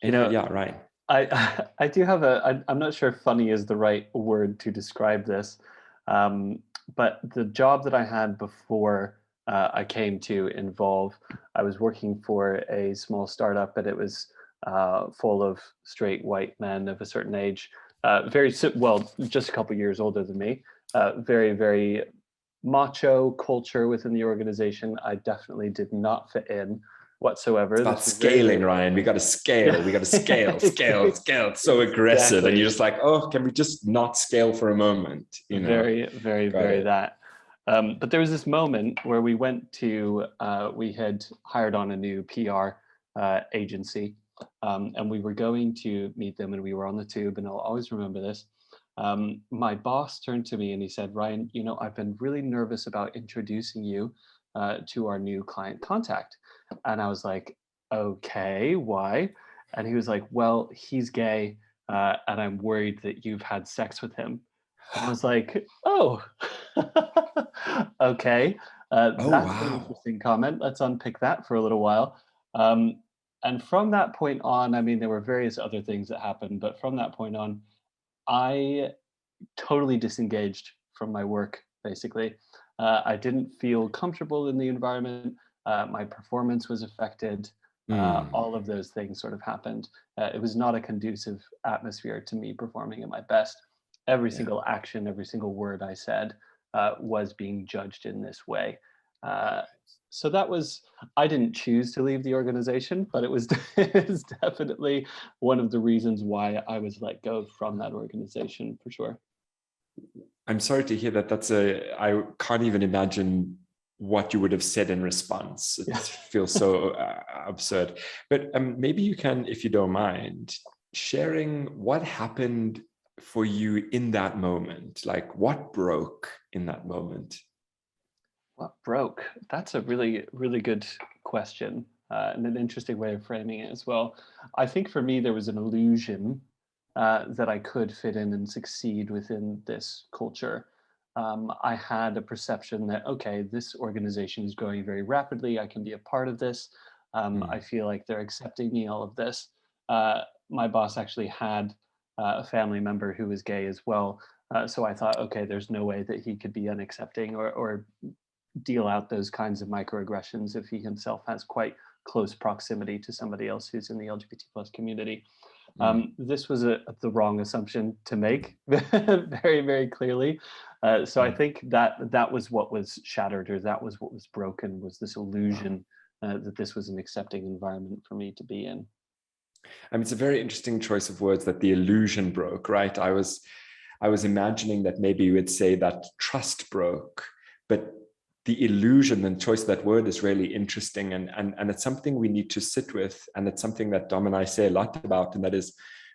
Yeah, right. I do have I'm not sure if funny is the right word to describe this, but the job that I had before I came to Involve, I was working for a small startup, but it was full of straight white men of a certain age, just a couple years older than me, very, very macho culture within the organization. I definitely did not fit in whatsoever. It's about scaling, Ryan. We got to scale. We got to scale. It's so aggressive. Exactly. And you're just like, oh, can we just not scale for a moment? Very, very, very that. But there was this moment where we went to, we had hired on a new PR agency, and we were going to meet them, and we were on the tube, and I'll always remember this. My boss turned to me and he said, Ryan, I've been really nervous about introducing you to our new client contact. And I was like, okay, why? And he was like, well, he's gay, and I'm worried that you've had sex with him. And I was like, oh, okay. That's an interesting comment. Let's unpick that for a little while. And from that point on, there were various other things that happened, but from that point on, I totally disengaged from my work, basically. I didn't feel comfortable in the environment. My performance was affected. All of those things sort of happened. It was not a conducive atmosphere to me performing at my best. Every single action, every single word I said was being judged in this way. So that was, I didn't choose to leave the organization, but it was definitely one of the reasons why I was let go from that organization, for sure. I'm sorry to hear that. I can't even imagine what you would have said in response. It feels so absurd. But maybe you can, if you don't mind, sharing what happened for you in that moment. Like, what broke in that moment? What broke? That's a really, really good question, and an interesting way of framing it as well. I think for me, there was an illusion that I could fit in and succeed within this culture. I had a perception that, okay, this organization is growing very rapidly. I can be a part of this. I feel like they're accepting me, all of this. My boss actually had a family member who was gay as well. So I thought, okay, there's no way that he could be unaccepting or deal out those kinds of microaggressions if he himself has quite close proximity to somebody else who's in the LGBT plus community. This was the wrong assumption to make, very, very clearly. So I think that was what was shattered, or that was what was broken, was this illusion that this was an accepting environment for me to be in. It's a very interesting choice of words, that the illusion broke, right? I was imagining that maybe you would say that trust broke, but the illusion and choice of that word is really interesting, and it's something we need to sit with, and it's something that Dom and I say a lot about, and that is,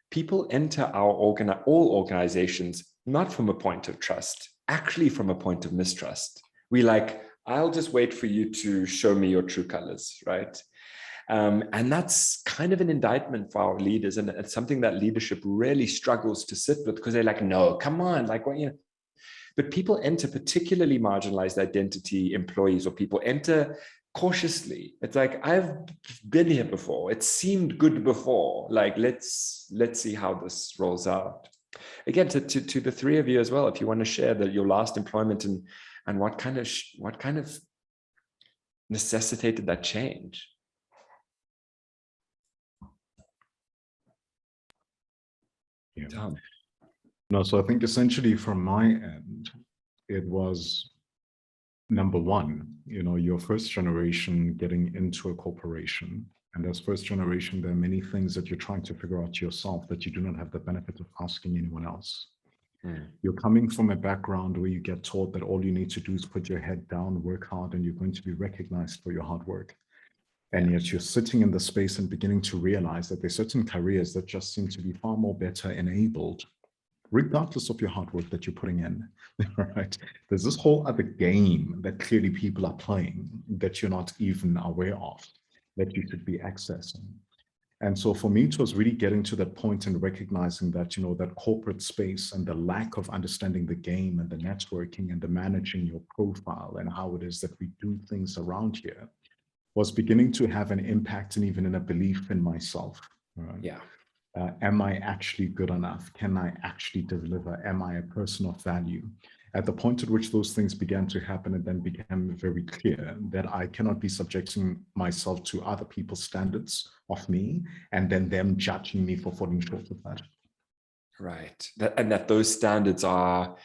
people enter all organizations not from a point of trust, actually from a point of mistrust. We like, I'll just wait for you to show me your true colors, right? And that's kind of an indictment for our leaders, and it's something that leadership really struggles to sit with, because they're like, no, come on, like, what, But people enter, particularly marginalized identity employees, or people enter cautiously. It's like, I've been here before. It seemed good before. Like, let's see how this rolls out. Again, to the three of you as well, if you want to share your last employment and what kind of necessitated that change. Yeah. Tom. No, so I think essentially from my end, it was number one, your first generation getting into a corporation. And as first generation, there are many things that you're trying to figure out yourself that you do not have the benefit of asking anyone else. You're coming from a background where you get taught that all you need to do is put your head down, work hard, and you're going to be recognized for your hard work. And yet you're sitting in the space and beginning to realize that there's certain careers that just seem to be far more better enabled, regardless of your hard work that you're putting in, right? There's this whole other game that clearly people are playing that you're not even aware of, that you should be accessing. And so for me, it was really getting to that point and recognizing that, you know, that corporate space and the lack of understanding the game and the networking and the managing your profile and how it is that we do things around here was beginning to have an impact and even in a belief in myself. Right? Yeah. Am I actually good enough? Can I actually deliver? Am I a person of value? At the point at which those things began to happen, it then became very clear that I cannot be subjecting myself to other people's standards of me and then them judging me for falling short of that. Right. And that those standards are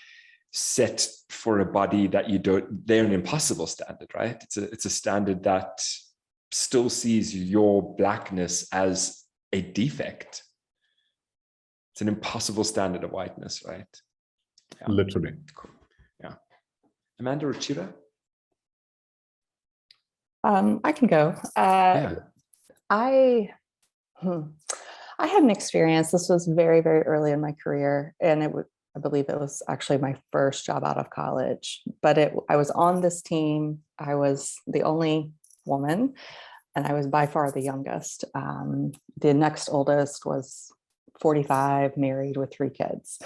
set for a body that you don't, they're an impossible standard, right? It's a standard that still sees your blackness as a defect. It's an impossible standard of whiteness, right? Yeah. Literally. Cool. Yeah. Amanda or Chira? I can go. Yeah. I had an experience. This was very, very early in my career, and I believe it was actually my first job out of college. But I was on this team. I was the only woman, and I was by far the youngest. The next oldest was 45, married with 3 kids,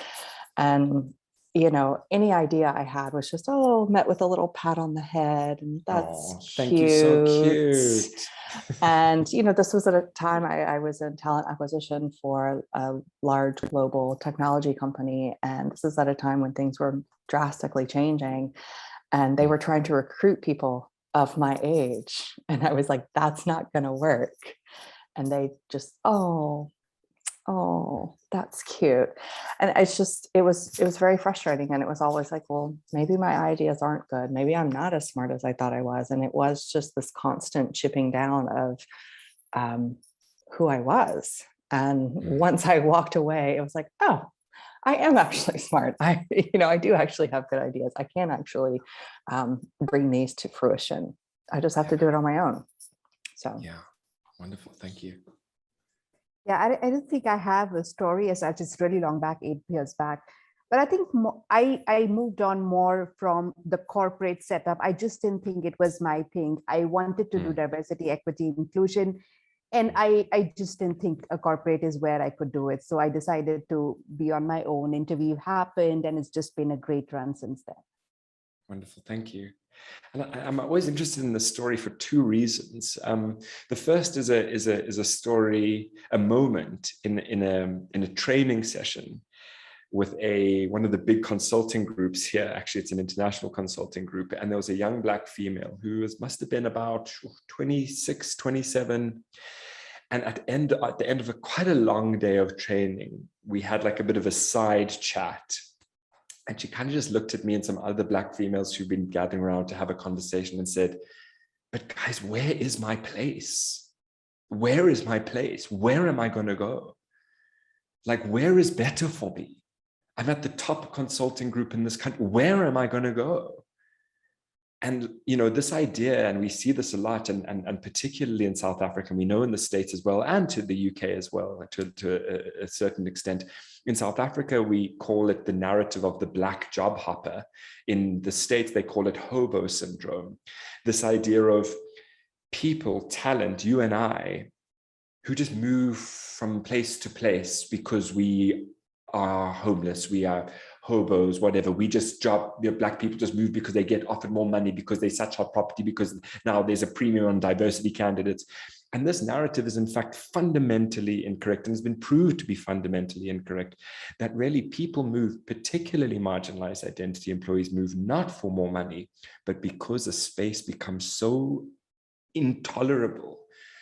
and you know, any idea I had was just, oh, met with a little pat on the head, and that's cute. Thank you, so cute. And, you know, this was at a time I was in talent acquisition for a large global technology company. And this is at a time when things were drastically changing, and they were trying to recruit people of my age. And I was like, that's not going to work. And they just, oh, that's cute. And it's just, it was very frustrating. And it was always like, well, maybe my ideas aren't good. Maybe I'm not as smart as I thought I was. And it was just this constant chipping down of who I was. And once I walked away, it was like, oh, I am actually smart. I do actually have good ideas. I can actually bring these to fruition. I just have to do it on my own. So yeah, wonderful. Thank you. Yeah, I don't think I have a story as such. It's really long back, 8 years back. But I think I moved on more from the corporate setup. I just didn't think it was my thing. I wanted to do diversity, equity, inclusion. And I just didn't think a corporate is where I could do it. So I decided to be on my own. Interweave happened, and it's just been a great run since then. Wonderful, thank you. And I'm always interested in the story for 2 reasons. The first is a story, a moment in a training session with one of the big consulting groups here. Actually, it's an international consulting group, and there was a young Black female who must have been about 26, 27. And at the end of quite a long day of training, we had like a bit of a side chat. And she kind of just looked at me and some other Black females who've been gathering around to have a conversation and said, but guys, where is my place? Where is my place? Where am I going to go? Like, where is better for me? I'm at the top consulting group in this country. Where am I going to go? And, you know, this idea, and we see this a lot, and particularly in South Africa, and we know in the States as well, and to the UK as well, to a certain extent. In South Africa, we call it the narrative of the Black job hopper. In the States, they call it Hobo Syndrome. This idea of people, talent, you and I, who just move from place to place because we are homeless, we are hobos, whatever. We just Black people just move because they get offered more money, because they such hot property, because now there's a premium on diversity candidates. And this narrative is in fact fundamentally incorrect, and has been proved to be fundamentally incorrect, that really people move, particularly marginalized identity employees, move not for more money, but because a space becomes so intolerable,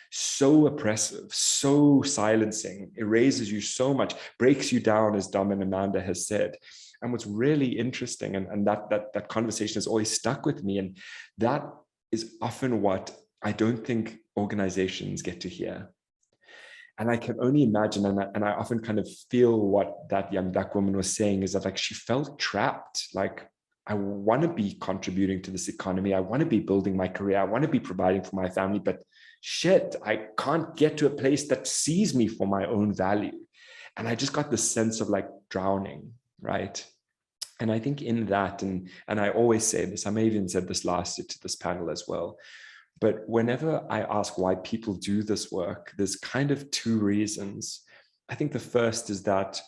so oppressive, so silencing, erases you so much, breaks you down, as Dom and Amanda has said. And what's really interesting, and that conversation has always stuck with me, and that is often what I don't think organizations get to hear. And I can only imagine, and I often kind of feel what that young Black woman was saying, is that like she felt trapped. Like, I want to be contributing to this economy. I want to be building my career. I want to be providing for my family, but shit, I can't get to a place that sees me for my own value. And I just got this sense of like drowning, right? And I think in that, and I always say this, I may have even said this last year to this panel as well, but whenever I ask why people do this work, there's kind of two reasons. I think the first is that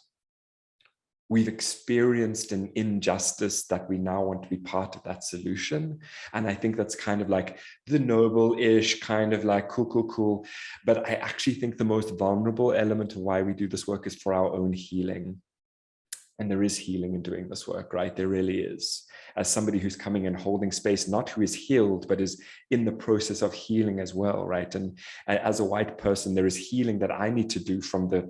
we've experienced an injustice that we now want to be part of that solution. And I think that's kind of like the noble-ish, kind of like cool. But I actually think the most vulnerable element of why we do this work is for our own healing. And there is healing in doing this work, right? There really is. As somebody who's coming and holding space, not who is healed, but is in the process of healing as well, right? And as a white person, there is healing that I need to do from the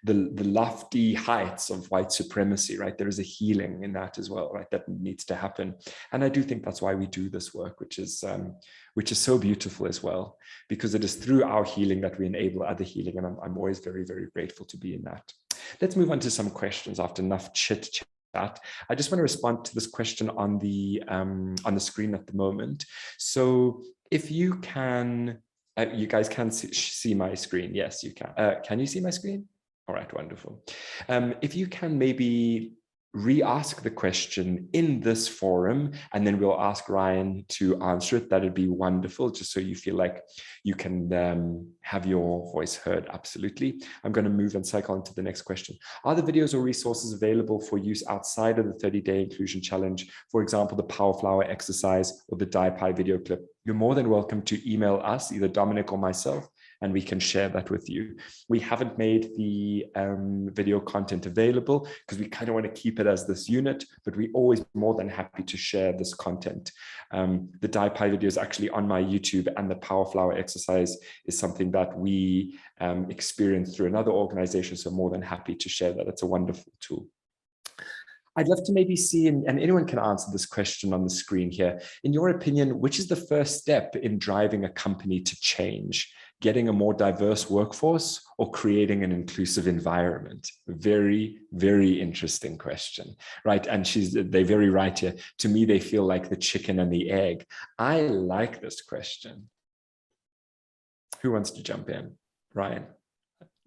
lofty heights of white supremacy, right? There is a healing in that as well, right? That needs to happen. And I do think that's why we do this work, which is so beautiful as well, because it is through our healing that we enable other healing. And I'm always very, very grateful to be in that. Let's move on to some questions after enough chit chat. I just want to respond to this question on the screen at the moment. So if you can, you guys can see my screen. Yes, you can. Can you see my screen? All right, wonderful. If you can maybe re-ask the question in this forum, and then we'll ask Ryan to answer it. That'd be wonderful, just so you feel like you can have your voice heard. Absolutely. I'm going to move and cycle into the next question. Are the videos or resources available for use outside of the 30-day inclusion challenge? For example, the Power Flower exercise or the DiePie video clip? You're more than welcome to email us, either Dominic or myself, and we can share that with you. We haven't made the video content available because we kind of want to keep it as this unit, but we're always more than happy to share this content. The DiePie video is actually on my YouTube, and the Power Flower exercise is something that we experienced through another organization, so more than happy to share that. It's a wonderful tool. I'd love to maybe see, and anyone can answer this question on the screen here. In your opinion, which is the first step in driving a company to change? Getting a more diverse workforce or creating an inclusive environment? Very, very interesting question, right? And they're very right here. To me, they feel like the chicken and the egg. I like this question. Who wants to jump in? Ryan.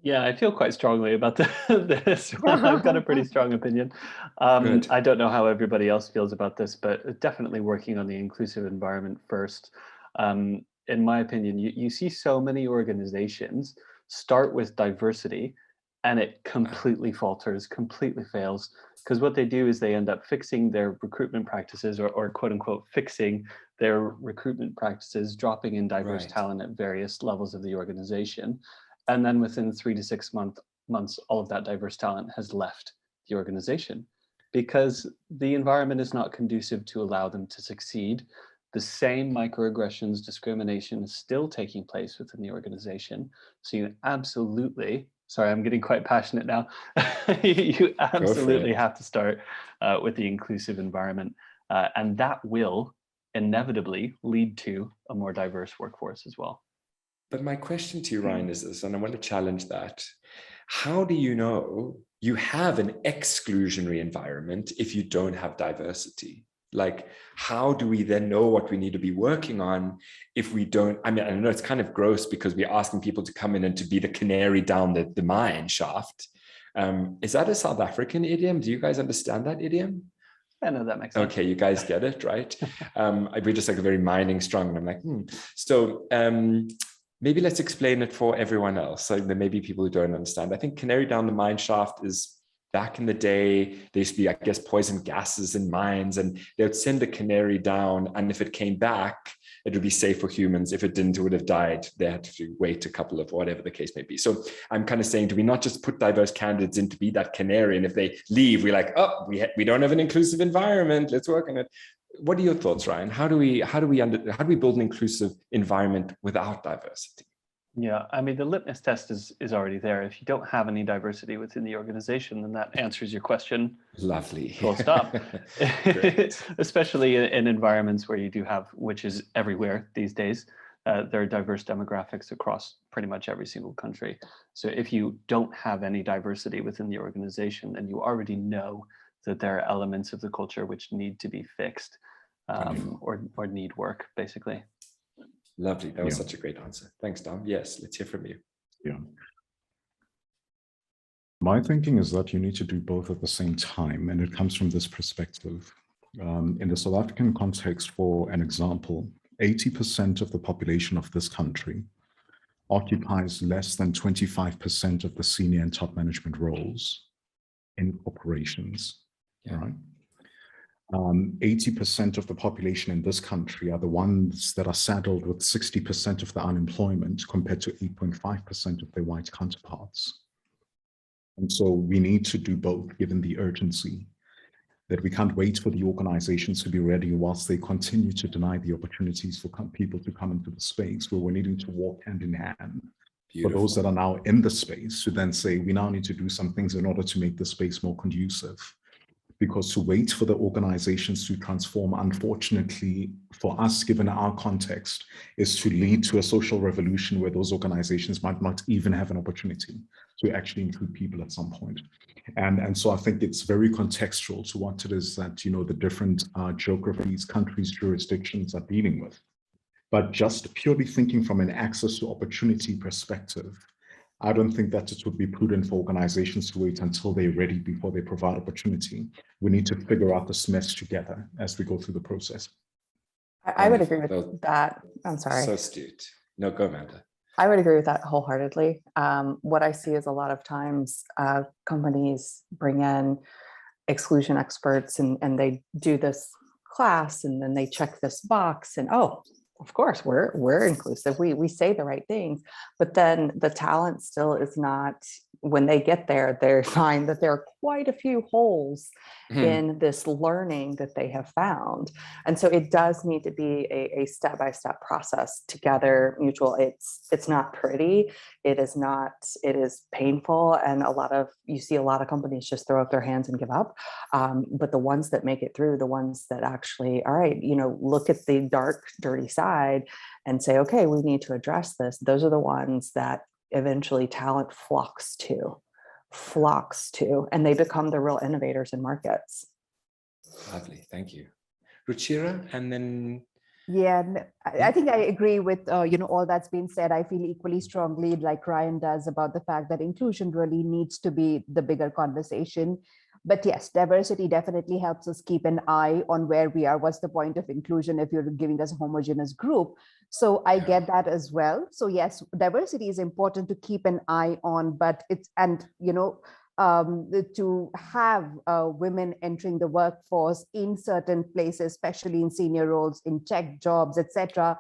Yeah, I feel quite strongly about this. I've got a pretty strong opinion. I don't know how everybody else feels about this, but definitely working on the inclusive environment first. In my opinion, you see so many organizations start with diversity and it completely falters, completely fails. Because what they do is they end up fixing their recruitment practices or quote unquote, fixing their recruitment practices, dropping in diverse talent at various levels of the organization. And then within 3 to 6 months, all of that diverse talent has left the organization because the environment is not conducive to allow them to succeed. The same microaggressions, discrimination is still taking place within the organization. So you absolutely, sorry, I'm getting quite passionate now. You absolutely have to start with the inclusive environment. And that will inevitably lead to a more diverse workforce as well. But my question to you, Ryan, is this, and I want to challenge that. How do you know you have an exclusionary environment if you don't have diversity? Like, how do we then know what we need to be working on if we don't? I mean, I know it's kind of gross because we're asking people to come in and to be the canary down the mine shaft. Is that a South African idiom? Do you guys understand that idiom? I know that makes sense. Okay, you guys get it, right? We're just like a very mining strong, and I'm like, So maybe let's explain it for everyone else. So there may be people who don't understand. I think canary down the mine shaft is, back in the day, there used to be, I guess, poison gases in mines, and they would send a canary down, and if it came back, it would be safe for humans. If it didn't, it would have died. They had to wait a couple of whatever the case may be. So I'm kind of saying, do we not just put diverse candidates in to be that canary? And if they leave, we're like, oh, we don't have an inclusive environment. Let's work on it. What are your thoughts, Ryan? How do we build an inclusive environment without diversity? Yeah, I mean, the litmus test is already there. If you don't have any diversity within the organization, then that answers your question. Lovely. Full stop. Especially in environments where you do have, which is everywhere these days, there are diverse demographics across pretty much every single country. So if you don't have any diversity within the organization, then you already know that there are elements of the culture which need to be fixed or need work, basically. Lovely. That was such a great answer. Thanks, Dom. Yes, let's hear from you. Yeah. My thinking is that you need to do both at the same time, and it comes from this perspective. In the South African context, for an example, 80% of the population of this country occupies less than 25% of the senior and top management roles in corporations. Right? 80% of the population in this country are the ones that are saddled with 60% of the unemployment compared to 8.5% of their white counterparts. And so we need to do both, given the urgency that we can't wait for the organizations to be ready whilst they continue to deny the opportunities for people to come into the space, where we're needing to walk hand in hand. Beautiful. For those that are now in the space to then say, we now need to do some things in order to make the space more conducive. Because to wait for the organizations to transform, unfortunately, for us, given our context, is to lead to a social revolution where those organizations might not even have an opportunity to actually include people at some point. And so I think it's very contextual to what it is that, you know, the different geographies, countries, jurisdictions are dealing with. But just purely thinking from an access to opportunity perspective, I don't think that it would be prudent for organizations to wait until they're ready before they provide opportunity. We need to figure out this mess together as we go through the process. I would agree with that. I'm sorry. So astute. No, go, Amanda. I would agree with that wholeheartedly. What I see is a lot of times companies bring in exclusion experts and they do this class and then they check this box and, oh, of course, we're inclusive. We say the right things, but then the talent still is not, when they get there, they find that there are quite a few holes in this learning that they have found. And so it does need to be a step-by-step process together, mutual. It's not pretty. It is painful. And you see a lot of companies just throw up their hands and give up. But the ones that make it through, the ones that actually, all right, you know, look at the dark, dirty side and say, okay, we need to address this. Those are the ones that eventually talent flocks to, and they become the real innovators in markets. Lovely, thank you. Ruchira, and then... Yeah, I think I agree with, you know, all that's been said. I feel equally strongly like Ryan does about the fact that inclusion really needs to be the bigger conversation. But yes, diversity definitely helps us keep an eye on where we are. What's the point of inclusion if you're giving us a homogeneous group? So I get that as well. So yes, diversity is important to keep an eye on, but to have women entering the workforce in certain places, especially in senior roles, in tech jobs, etc.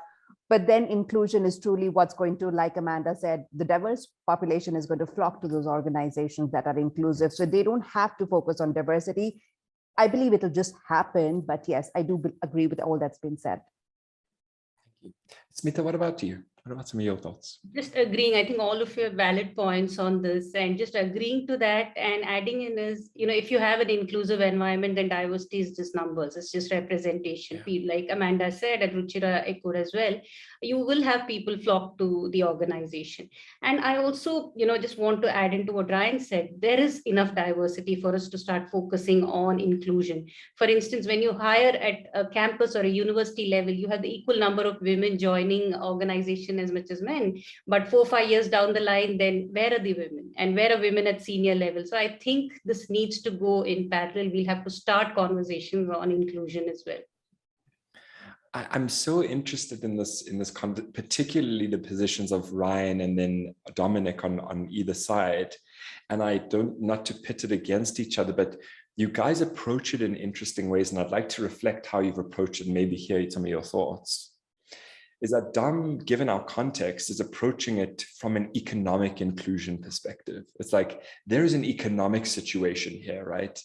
But then inclusion is truly what's going to, like Amanda said, the diverse population is going to flock to those organizations that are inclusive. So they don't have to focus on diversity. I believe it'll just happen. But yes, I do agree with all that's been said. Thank you. Smita, what about you? What about some of your thoughts? Just agreeing, I think all of your valid points on this, and just agreeing to that and adding in is, you know, if you have an inclusive environment, then diversity is just numbers, it's just representation. Yeah. Like Amanda said, and Ruchira echoed as well, you will have people flock to the organization. And I also, you know, just want to add into what Ryan said, there is enough diversity for us to start focusing on inclusion. For instance, when you hire at a campus or a university level, you have the equal number of women joining organization as much as men, but 4 or 5 years down the line, then where are the women and where are women at senior level? So I think this needs to go in parallel. We'll have to start conversations on inclusion as well. I'm so interested in this particularly the positions of Ryan and then Dominic on either side. And I don't, not to pit it against each other, but you guys approach it in interesting ways. And I'd like to reflect how you've approached it and maybe hear some of your thoughts. Is that Dom, given our context, is approaching it from an economic inclusion perspective. It's like, there is an economic situation here, right?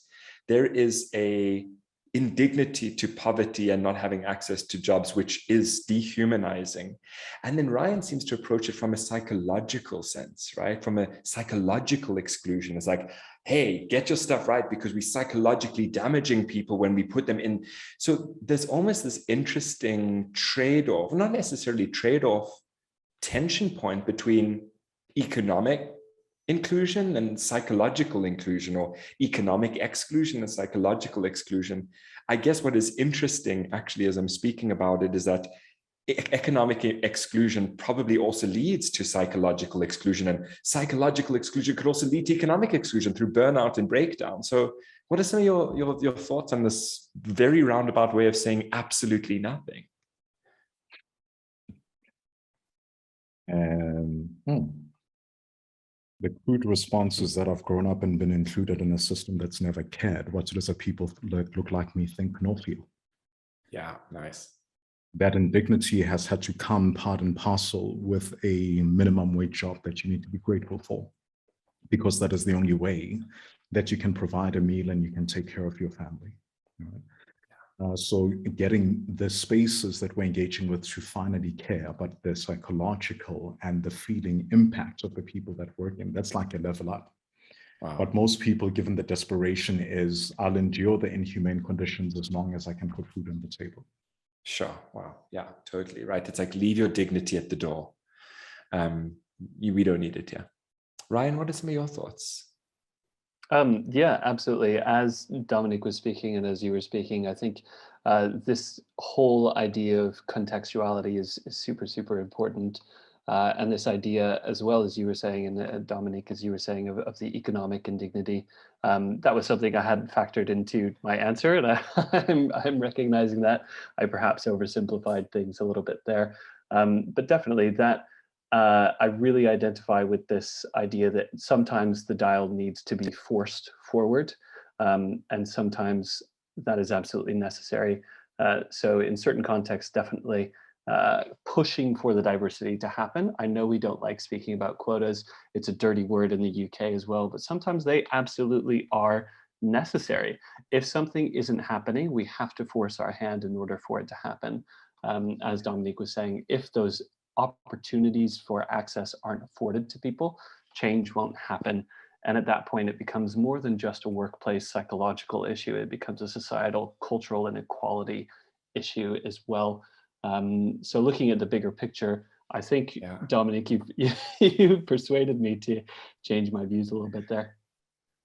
There is a indignity to poverty and not having access to jobs, which is dehumanizing. And then Ryan seems to approach it from a psychological sense, right? From a psychological exclusion. It's like, hey, get your stuff right, because we're psychologically damaging people when we put them in. So there's almost this interesting trade-off, not necessarily trade-off, tension point between economic inclusion and psychological inclusion, or economic exclusion and psychological exclusion. I guess what is interesting, actually, as I'm speaking about it, is that economic exclusion probably also leads to psychological exclusion, and psychological exclusion could also lead to economic exclusion through burnout and breakdown. So what are some of your thoughts on this very roundabout way of saying absolutely nothing? The crude response is that I've grown up and been included in a system that's never cared what does a people that look like me think nor feel. Yeah, nice. That indignity has had to come part and parcel with a minimum wage job that you need to be grateful for, because that is the only way that you can provide a meal and you can take care of your family. Right? So getting the spaces that we're engaging with to finally care, but the psychological and the feeling impact of the people that work in, that's like a level up. Wow. But most people, given the desperation, is I'll endure the inhumane conditions as long as I can put food on the table. Sure. Wow. Yeah, totally right. It's like, leave your dignity at the door. We don't need it. Yeah. Ryan, what are some of your thoughts? Yeah, absolutely. As Dominic was speaking and as you were speaking, I think this whole idea of contextuality is super, super important. And this idea, as well as you were saying, and Dominic, as you were saying, of the economic indignity, that was something I hadn't factored into my answer. And I'm recognizing that I perhaps oversimplified things a little bit there. But definitely that I really identify with this idea that sometimes the dial needs to be forced forward, and sometimes that is absolutely necessary. So in certain contexts, definitely pushing for the diversity to happen. I know we don't like speaking about quotas. It's a dirty word in the UK as well, but sometimes they absolutely are necessary. If something isn't happening, we have to force our hand in order for it to happen. As Dominique was saying, if those opportunities for access aren't afforded to people, change won't happen. And at that point, it becomes more than just a workplace psychological issue. It becomes a societal, cultural inequality issue as well. So looking at the bigger picture, I think, yeah. Dominic, you've persuaded me to change my views a little bit there.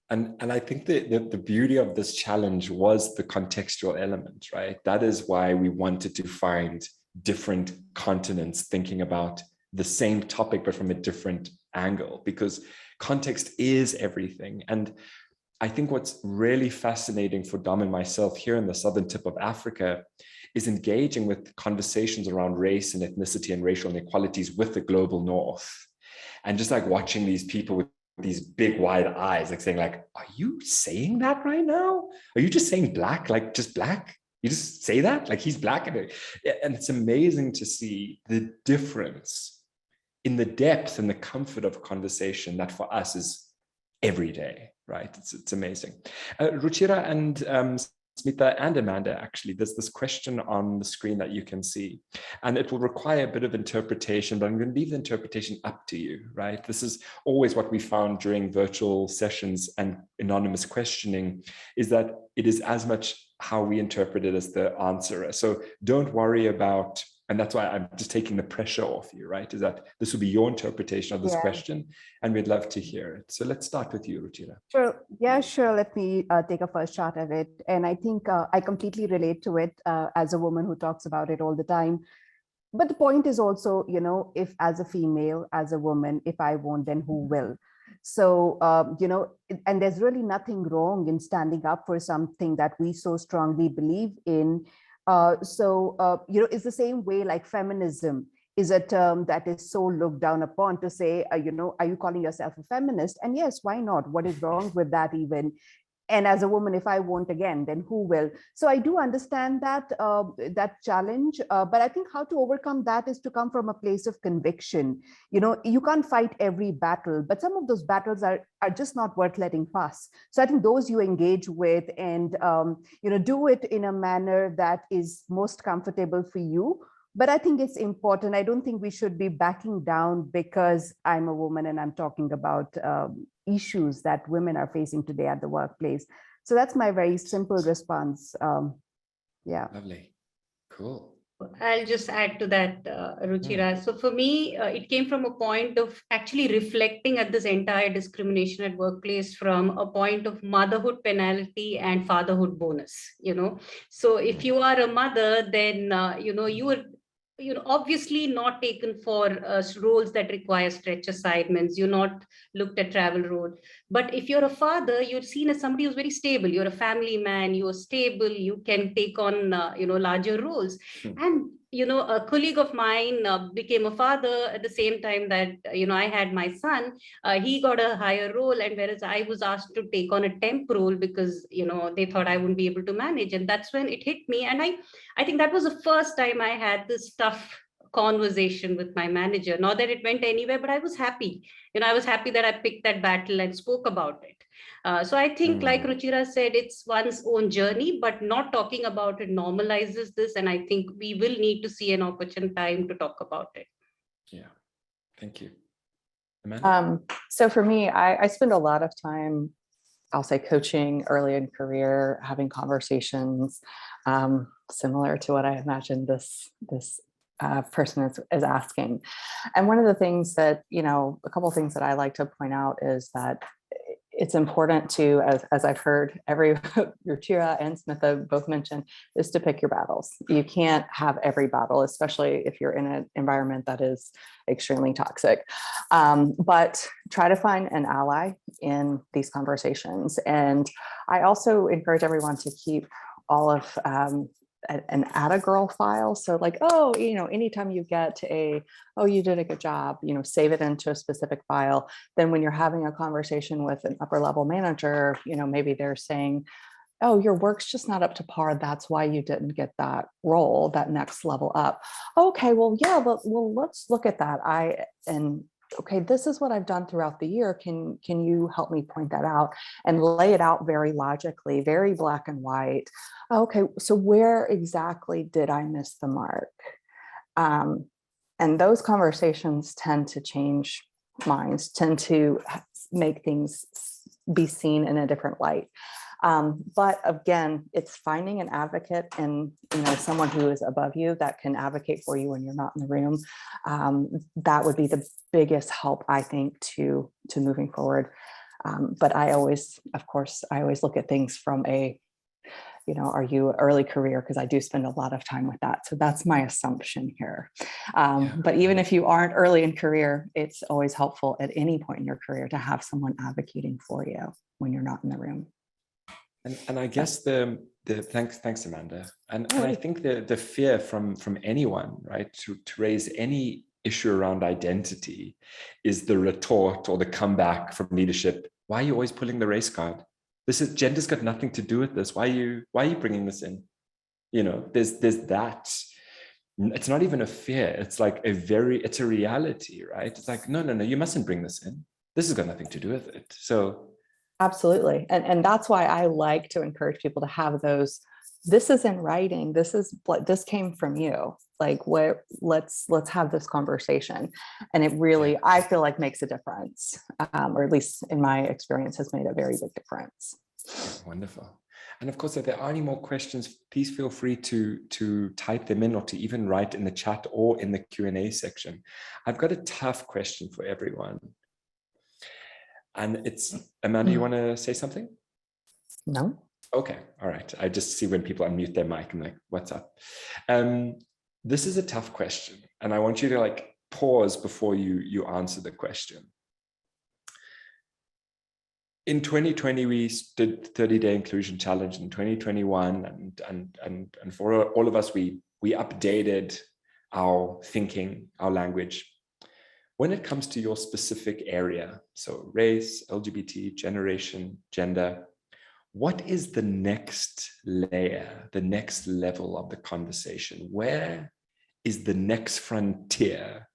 And I think the beauty of this challenge was the contextual element, right? That is why we wanted to find different continents thinking about the same topic, but from a different angle, because context is everything. And I think what's really fascinating for Dom and myself here in the southern tip of Africa is engaging with conversations around race and ethnicity and racial inequalities with the global north. And just like watching these people with these big wide eyes, like saying like, are you saying that right now? Are you just saying black, like just black? You just say that, like he's black. And it's amazing to see the difference in the depth and the comfort of conversation that for us is every day, right? It's amazing. Ruchira and Smita and Amanda, actually, there's this question on the screen that you can see, and it will require a bit of interpretation, but I'm going to leave the interpretation up to you, right? This is always what we found during virtual sessions and anonymous questioning, is that it is as much how we interpret it as the answerer. So don't worry about, and that's why I'm just taking the pressure off you, right? Is that this will be your interpretation of this question, and we'd love to hear it. So let's start with you, Ruchira. Sure. Yeah, sure. Let me take a first shot at it. And I think I completely relate to it as a woman who talks about it all the time. But the point is also, you know, if as a female, as a woman, if I won't, then who will? So, you know, and there's really nothing wrong in standing up for something that we so strongly believe in. You know, it's the same way like feminism is a term that is so looked down upon to say, you know, are you calling yourself a feminist? And yes, why not? What is wrong with that even? and as a woman, if I won't again, then who will? So I do understand that that challenge, but I think how to overcome that is to come from a place of conviction. You know, you can't fight every battle, but some of those battles are just not worth letting pass. So I think those you engage with and you know, do it in a manner that is most comfortable for you. But I think it's important. I don't think we should be backing down because I'm a woman and I'm talking about issues that women are facing today at the workplace. So that's my very simple response. Yeah. Lovely. Cool. I'll just add to that, Ruchira. So for me, it came from a point of actually reflecting at this entire discrimination at workplace from a point of motherhood penalty and fatherhood bonus, you know. So if you are a mother, then, you know, you were obviously not taken for roles that require stretch assignments. You're not looked at travel road. But if you're a father, you're seen as somebody who's very stable. You're a family man, you're stable, you can take on, larger roles. And, a colleague of mine became a father at the same time that, I had my son. He got a higher role. And whereas I was asked to take on a temp role because, they thought I wouldn't be able to manage. And that's when it hit me. And I think that was the first time I had this tough conversation with my manager. Not that it went anywhere, but I was happy. I was happy that I picked that battle and spoke about it. So I think, like Ruchira said, it's one's own journey, but not talking about it normalizes this. And I think we will need to see an opportune time to talk about it. Yeah, thank you. Amanda? So for me, I spend a lot of time, I'll say, coaching early in career, having conversations similar to what I imagine this person is asking. And one of the things that, a couple of things that I like to point out is that it's important to, as I've heard Ruchira and Smitha both mention, is to pick your battles. You can't have every battle, especially if you're in an environment that is extremely toxic. But try to find an ally in these conversations. And I also encourage everyone to keep all of an atta girl file. So like, anytime you get you did a good job, save it into a specific file. Then when you're having a conversation with an upper level manager, maybe they're saying, oh, your work's just not up to par. That's why you didn't get that role, that next level up. Okay, well, yeah, well, let's look at that. Okay, this is what I've done throughout the year. Can you help me point that out and lay it out very logically, very black and white? Okay, so where exactly did I miss the mark? And those conversations tend to change minds, tend to make things be seen in a different light. But again, it's finding an advocate and someone who is above you that can advocate for you when you're not in the room. That would be the biggest help, I think, to moving forward. But I always look at things from a, are you early career? Because I do spend a lot of time with that. So that's my assumption here. But even if you aren't early in career, it's always helpful at any point in your career to have someone advocating for you when you're not in the room. And I guess the thanks Amanda. And I think the fear from anyone, right, to raise any issue around identity is the retort or the comeback from leadership. Why are you always pulling the race card? Gender's got nothing to do with this. Why are you bringing this in? There's that. It's not even a fear. It's like it's a reality, right? It's like, no, you mustn't bring this in. This has got nothing to do with it. So absolutely. And that's why I like to encourage people to have those. This is in writing. This came from you. Like, let's have this conversation. And it really, I feel like, makes a difference, or at least in my experience has made a very big difference. Wonderful. And of course, if there are any more questions, please feel free to type them in or to even write in the chat or in the Q&A section. I've got a tough question for everyone. And it's, Amanda, you want to say something? No. Okay. All right. I just see when people unmute their mic, I'm like, what's up? This is a tough question. And I want you to pause before you answer the question. In 2020, we did 30-day inclusion challenge. In 2021, and for all of us, we updated our thinking, our language. When it comes to your specific area, so race, LGBT, generation, gender, what is the next layer, the next level of the conversation? Where is the next frontier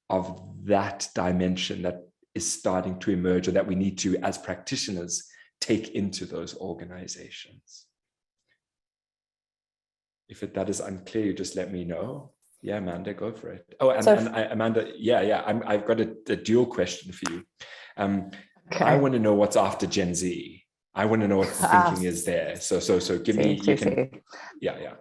of that dimension that is starting to emerge, or that we need to, as practitioners, take into those organizations? If that is unclear, you just let me know. Yeah, Amanda, go for it. Oh, Amanda, I've got a dual question for you. Okay. I want to know what's after Gen Z. I want to know what the thinking is there. So give me, yeah.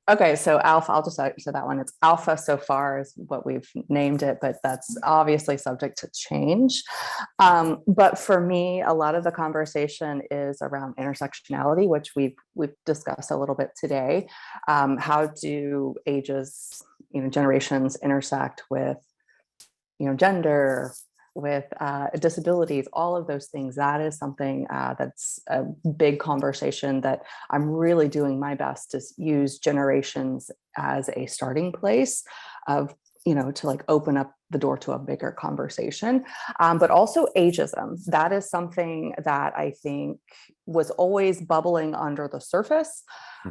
Okay, so alpha, I'll just answer that one. It's alpha so far is what we've named it, but that's obviously subject to change. But for me, a lot of the conversation is around intersectionality, which we've discussed a little bit today. How do ages, generations intersect with, gender, with disabilities, all of those things. That is something that's a big conversation that I'm really doing my best to use generations as a starting place of, to like open up the door to a bigger conversation. But also ageism. That is something that I think was always bubbling under the surface.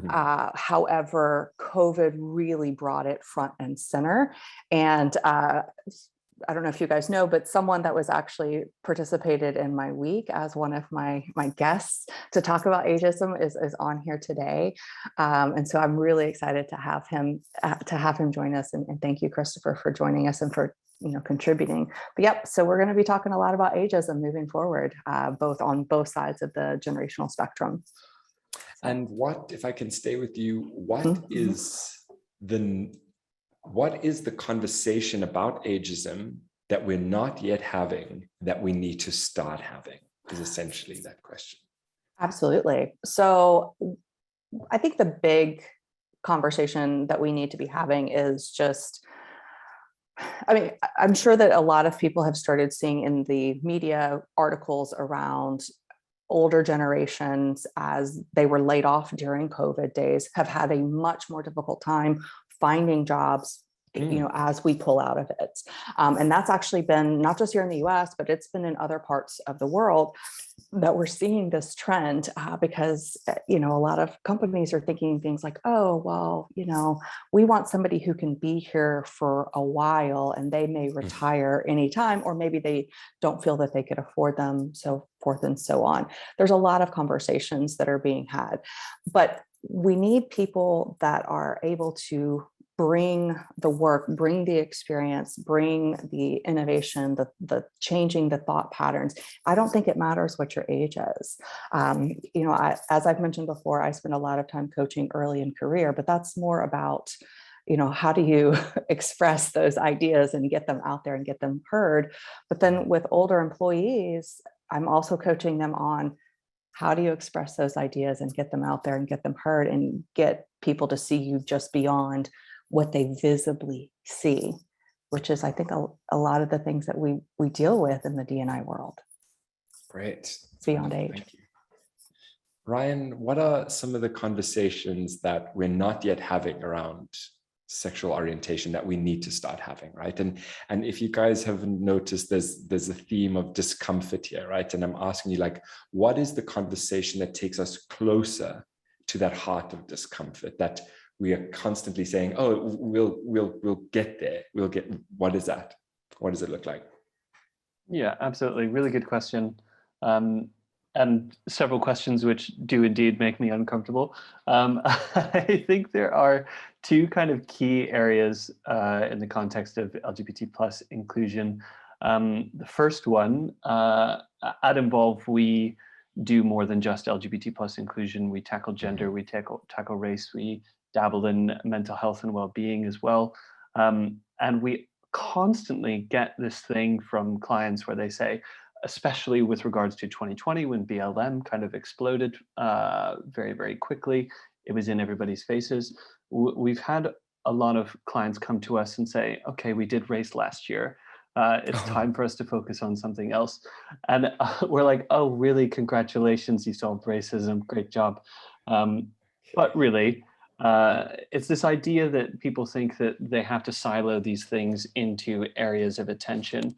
However, COVID really brought it front and center. And I don't know if you guys know, but someone that was actually participated in my week as one of my guests to talk about ageism is on here today. And so I'm really excited to have him join us. And thank you, Christopher, for joining us and for contributing. But yep, so we're going to be talking a lot about ageism moving forward, both on both sides of the generational spectrum. And what, if I can stay with you, what is the conversation about ageism that we're not yet having that we need to start having, is essentially that question. Absolutely. So I think the big conversation that we need to be having is just, I'm sure that a lot of people have started seeing in the media articles around older generations, as they were laid off during COVID days, have had a much more difficult time finding jobs, as we pull out of it. And that's actually been not just here in the US, but it's been in other parts of the world that we're seeing this trend because, a lot of companies are thinking things like, oh, well, we want somebody who can be here for a while and they may retire anytime, or maybe they don't feel that they could afford them, so forth and so on. There's a lot of conversations that are being had, but we need people that are able to bring the work, bring the experience, bring the innovation, the changing the thought patterns. I don't think it matters what your age is. As I've mentioned before, I spend a lot of time coaching early in career, but that's more about, how do you express those ideas and get them out there and get them heard? But then with older employees, I'm also coaching them on how do you express those ideas and get them out there and get them heard and get people to see you just beyond what they visibly see, which is, I think, a lot of the things that we deal with in the D&I world. Great. Beyond age. Thank you. Ryan, what are some of the conversations that we're not yet having around sexual orientation that we need to start having, right? And if you guys haven't noticed, there's a theme of discomfort here, right? And I'm asking you, like, what is the conversation that takes us closer to that heart of discomfort that we are constantly saying, oh, we'll get there. What is that? What does it look like? Yeah, absolutely. Really good question. And several questions which do indeed make me uncomfortable. I think there are two kind of key areas in the context of LGBT plus inclusion. The first one, at Involve, we do more than just LGBT plus inclusion. We tackle gender, we tackle race, we dabble in mental health and well-being as well. And we constantly get this thing from clients where they say, especially with regards to 2020, when BLM kind of exploded very, very quickly, it was in everybody's faces. We've had a lot of clients come to us and say, okay, we did race last year. It's time for us to focus on something else. And we're like, oh, really? Congratulations, you solved racism. Great job. But really, it's this idea that people think that they have to silo these things into areas of attention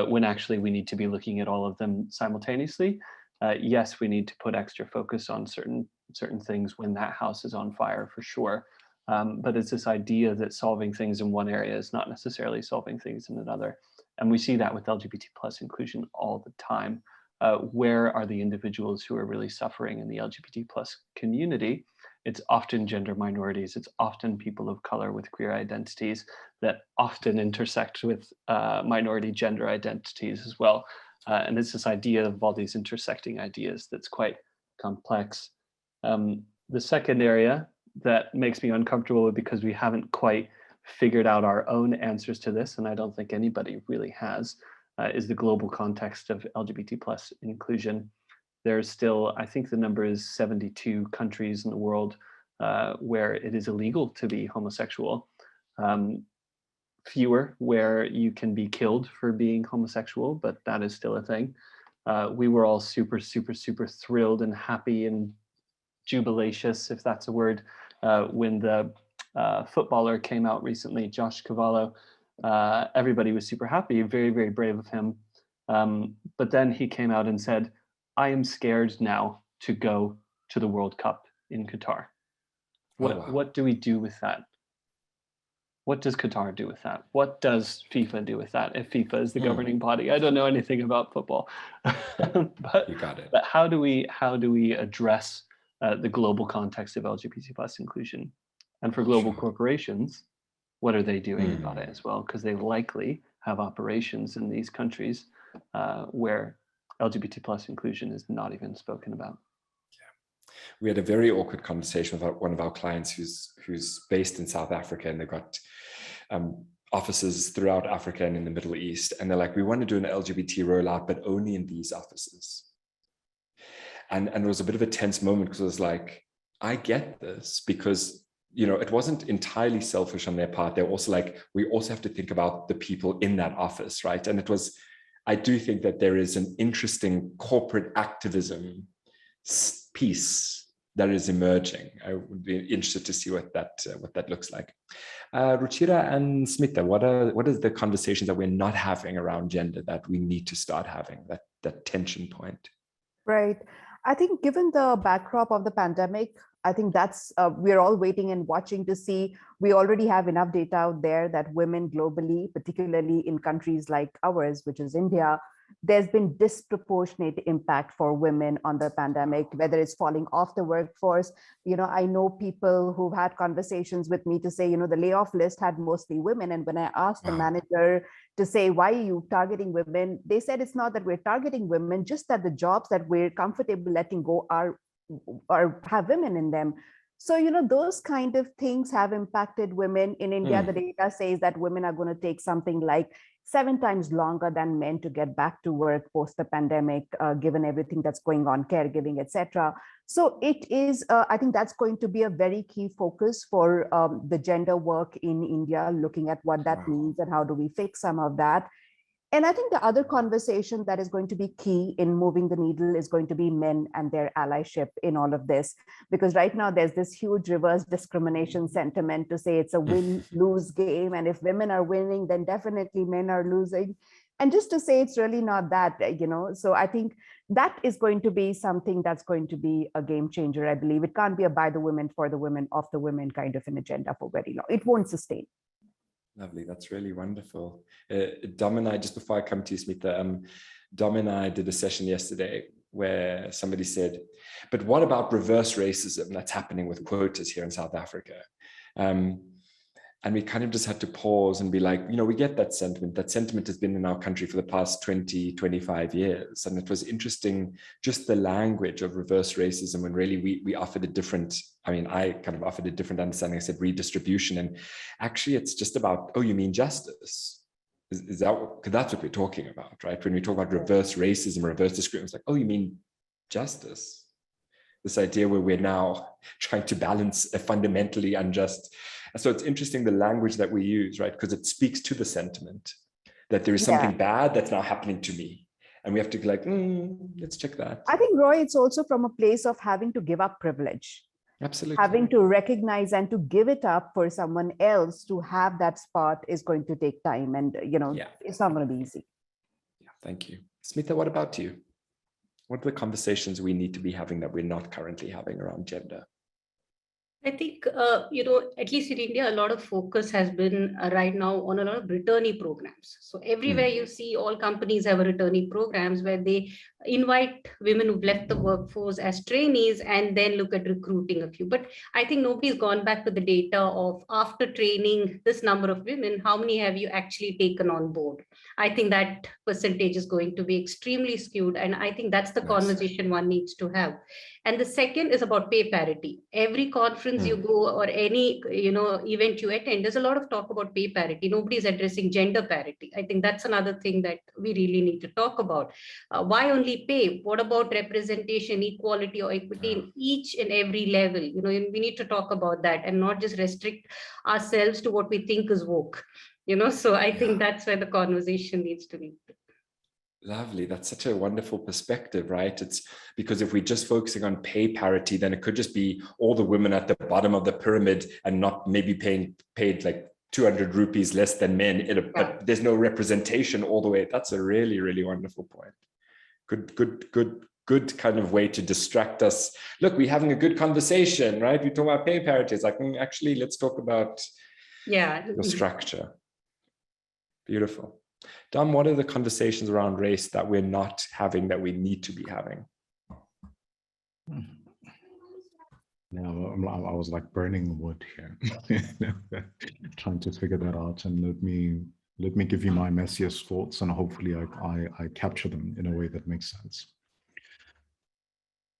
when actually we need to be looking at all of them simultaneously. yes, we need to put extra focus on certain things when that house is on fire, for sure. But it's this idea that solving things in one area is not necessarily solving things in another. And we see that with LGBT plus inclusion all the time. Where are the individuals who are really suffering in the LGBT plus community? It's often gender minorities. It's often people of color with queer identities that often intersect with minority gender identities as well. And it's this idea of all these intersecting ideas that's quite complex. The second area that makes me uncomfortable because we haven't quite figured out our own answers to this, and I don't think anybody really has, is the global context of LGBT plus inclusion. There's still, I think the number is 72 countries in the world where it is illegal to be homosexual. Fewer where you can be killed for being homosexual, but that is still a thing. We were all super, super, super thrilled and happy and jubilatious, if that's a word, when the footballer came out recently, Josh Cavallo. Everybody was super happy, very, very brave of him. But then he came out and said, I am scared now to go to the World Cup in Qatar. What do we do with that? What does Qatar do with that? What does FIFA do with that? If FIFA is the governing body, I don't know anything about football, but you got it. But how do we address the global context of LGBT plus inclusion? And for global corporations, what are they doing about it as well? Because they likely have operations in these countries where LGBT plus inclusion is not even spoken about. We had a very awkward conversation with one of our clients who's based in South Africa, and they've got offices throughout Africa and in the Middle East. And they're like, we want to do an LGBT rollout, but only in these offices. And it was a bit of a tense moment because it was like, I get this, because it wasn't entirely selfish on their part. They're also like, we also have to think about the people in that office, right? And I do think that there is an interesting corporate activism piece that is emerging. I would be interested to see what that looks like. Ruchira and Smita, what are the conversations that we're not having around gender that we need to start having, that tension point? Right. I think given the backdrop of the pandemic, I think that's, we're all waiting and watching to see. We already have enough data out there that women globally, particularly in countries like ours, which is India, there's been disproportionate impact for women on the pandemic, whether it's falling off the workforce. I know people who've had conversations with me to say, the layoff list had mostly women. And when I asked the manager to say, why are you targeting women? They said, it's not that we're targeting women, just that the jobs that we're comfortable letting go have women in them. So, those kind of things have impacted women in India. The data says that women are going to take something like 7 times longer than men to get back to work post the pandemic, given everything that's going on, caregiving, etc. So it is, I think that's going to be a very key focus for the gender work in India, looking at what that means and how do we fix some of that. And I think the other conversation that is going to be key in moving the needle is going to be men and their allyship in all of this. Because right now there's this huge reverse discrimination sentiment to say it's a win-lose game. And if women are winning, then definitely men are losing. And just to say it's really not that, So I think that is going to be something that's going to be a game changer, I believe. It can't be a by the women, for the women, of the women kind of an agenda for very long. It won't sustain. Lovely. That's really wonderful. Dom and I, just before I come to you, Smita, Dom and I did a session yesterday where somebody said, but what about reverse racism that's happening with quotas here in South Africa? And we kind of just had to pause and be like, we get that sentiment. That sentiment has been in our country for the past 20, 25 years. And it was interesting, just the language of reverse racism, when really we offered a different, I kind of offered a different understanding. I said redistribution. And actually it's just about, oh, you mean justice? Is that because that's what we're talking about, right? When we talk about reverse racism, reverse discrimination, it's like, oh, you mean justice? This idea where we're now trying to balance a fundamentally unjust. So it's interesting the language that we use, right? Because it speaks to the sentiment that there is something bad that's now happening to me. And we have to be like, let's check that. I think, Roy, it's also from a place of having to give up privilege. Absolutely. Having to recognize and to give it up for someone else to have that spot is going to take time. And, it's not going to be easy. Yeah, thank you. Smita, what about you? What are the conversations we need to be having that we're not currently having around gender? I think, at least in India, a lot of focus has been right now on a lot of returnee programs. So everywhere you see, all companies have a returnee programs where they invite women who've left the workforce as trainees and then look at recruiting a few. But I think nobody's gone back to the data of after training this number of women, how many have you actually taken on board? I think that percentage is going to be extremely skewed. And I think that's the conversation one needs to have. And the second is about pay parity. Every conference you go or any event you attend, there's a lot of talk about pay parity. Nobody's addressing gender parity. I think that's another thing that we really need to talk about. Why only pay? What about representation, equality, or equity in each and every level? We need to talk about that and not just restrict ourselves to what we think is woke. So I think that's where the conversation needs to be. Lovely. That's such a wonderful perspective, right? It's because if we're just focusing on pay parity, then it could just be all the women at the bottom of the pyramid and not maybe paid like 200 rupees less than men, but there's no representation all the way. That's a really, really wonderful point. Good kind of way to distract us. Look, we're having a good conversation, right? We talk about pay parity. It's like, actually, let's talk about the structure. Beautiful. Dom, what are the conversations around race that we're not having that we need to be having? Now, I was like burning wood here, trying to figure that out. And let me give you my messiest thoughts, and hopefully I capture them in a way that makes sense.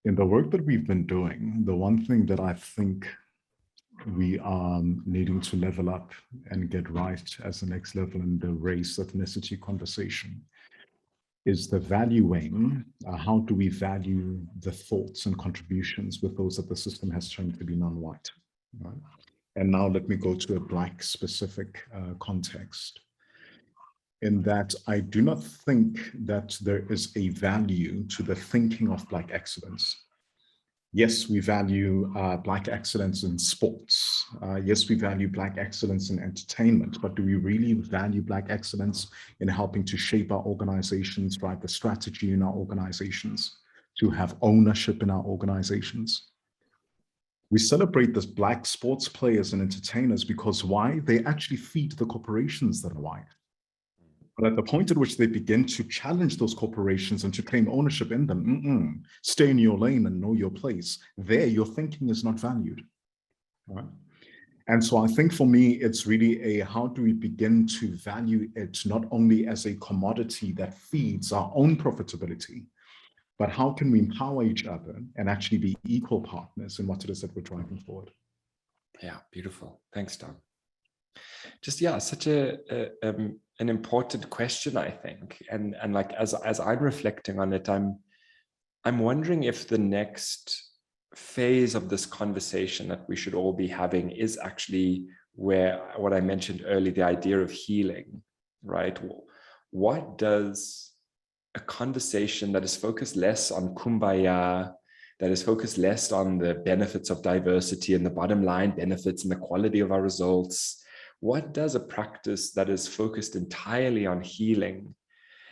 In the work that we've been doing, the one thing that I think we are needing to level up and get right as the next level in the race ethnicity conversation is the valuing. How do we value the thoughts and contributions with those that the system has termed to be non-white? Right? And now let me go to a Black specific context. In that I do not think that there is a value to the thinking of Black excellence. Yes, we value Black excellence in sports. Yes, we value Black excellence in entertainment, but do we really value Black excellence in helping to shape our organizations, write the strategy in our organizations, to have ownership in our organizations? We celebrate this Black sports players and entertainers because why? They actually feed the corporations that are white. But at the point at which they begin to challenge those corporations and to claim ownership in them, stay in your lane and know your place, there your thinking is not valued. Right? And so I think for me, it's really how do we begin to value it not only as a commodity that feeds our own profitability, but how can we empower each other and actually be equal partners in what it is that we're driving forward? Yeah, beautiful. Thanks, Tom. Just such an important question, I think, and like as I'm reflecting on it, I'm wondering if the next phase of this conversation that we should all be having is actually where what I mentioned earlier, the idea of healing, right? What does a conversation that is focused less on kumbaya, that is focused less on the benefits of diversity and the bottom line benefits and the quality of our results, what does a practice that is focused entirely on healing,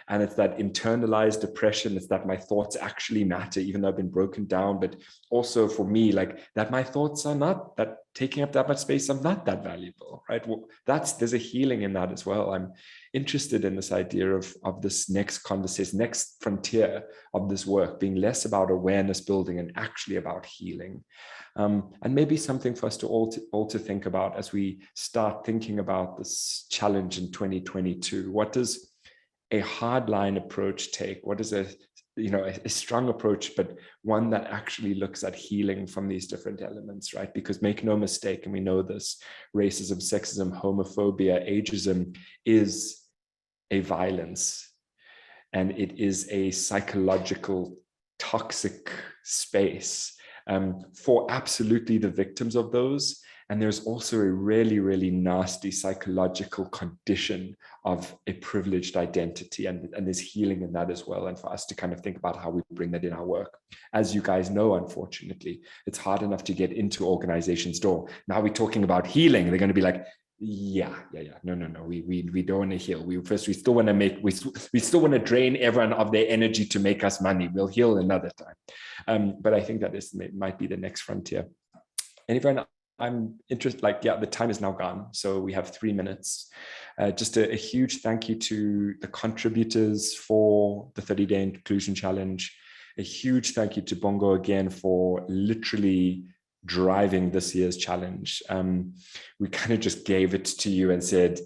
and it's that internalized depression, it's that my thoughts actually matter, even though I've been broken down, but also for me, like that my thoughts are not that taking up that much space, I'm not that valuable, right? Well, there's a healing in that as well. I'm interested in this idea of this next conversation, next frontier of this work being less about awareness building and actually about healing. And maybe something for us to all to think about as we start thinking about this challenge in 2022. What does a hardline approach take? What is a strong approach, but one that actually looks at healing from these different elements, right? Because make no mistake, and we know this, racism, sexism, homophobia, ageism is a violence, and it is a psychological toxic space for absolutely the victims of those. And there's also a really, really nasty psychological condition of a privileged identity, and there's healing in that as well. And for us to kind of think about how we bring that in our work. As you guys know, unfortunately, it's hard enough to get into organizations' door. Now we're talking about healing. They're going to be like, Yeah. No. We don't want to heal. We still want to make, we still want to drain everyone of their energy to make us money. We'll heal another time. But I think that might be the next frontier. And everyone, I'm interested, the time is now gone. So we have 3 minutes. Just a huge thank you to the contributors for the 30-day inclusion challenge. A huge thank you to Bongo again for literally driving this year's challenge. We kind of just gave it to you and said,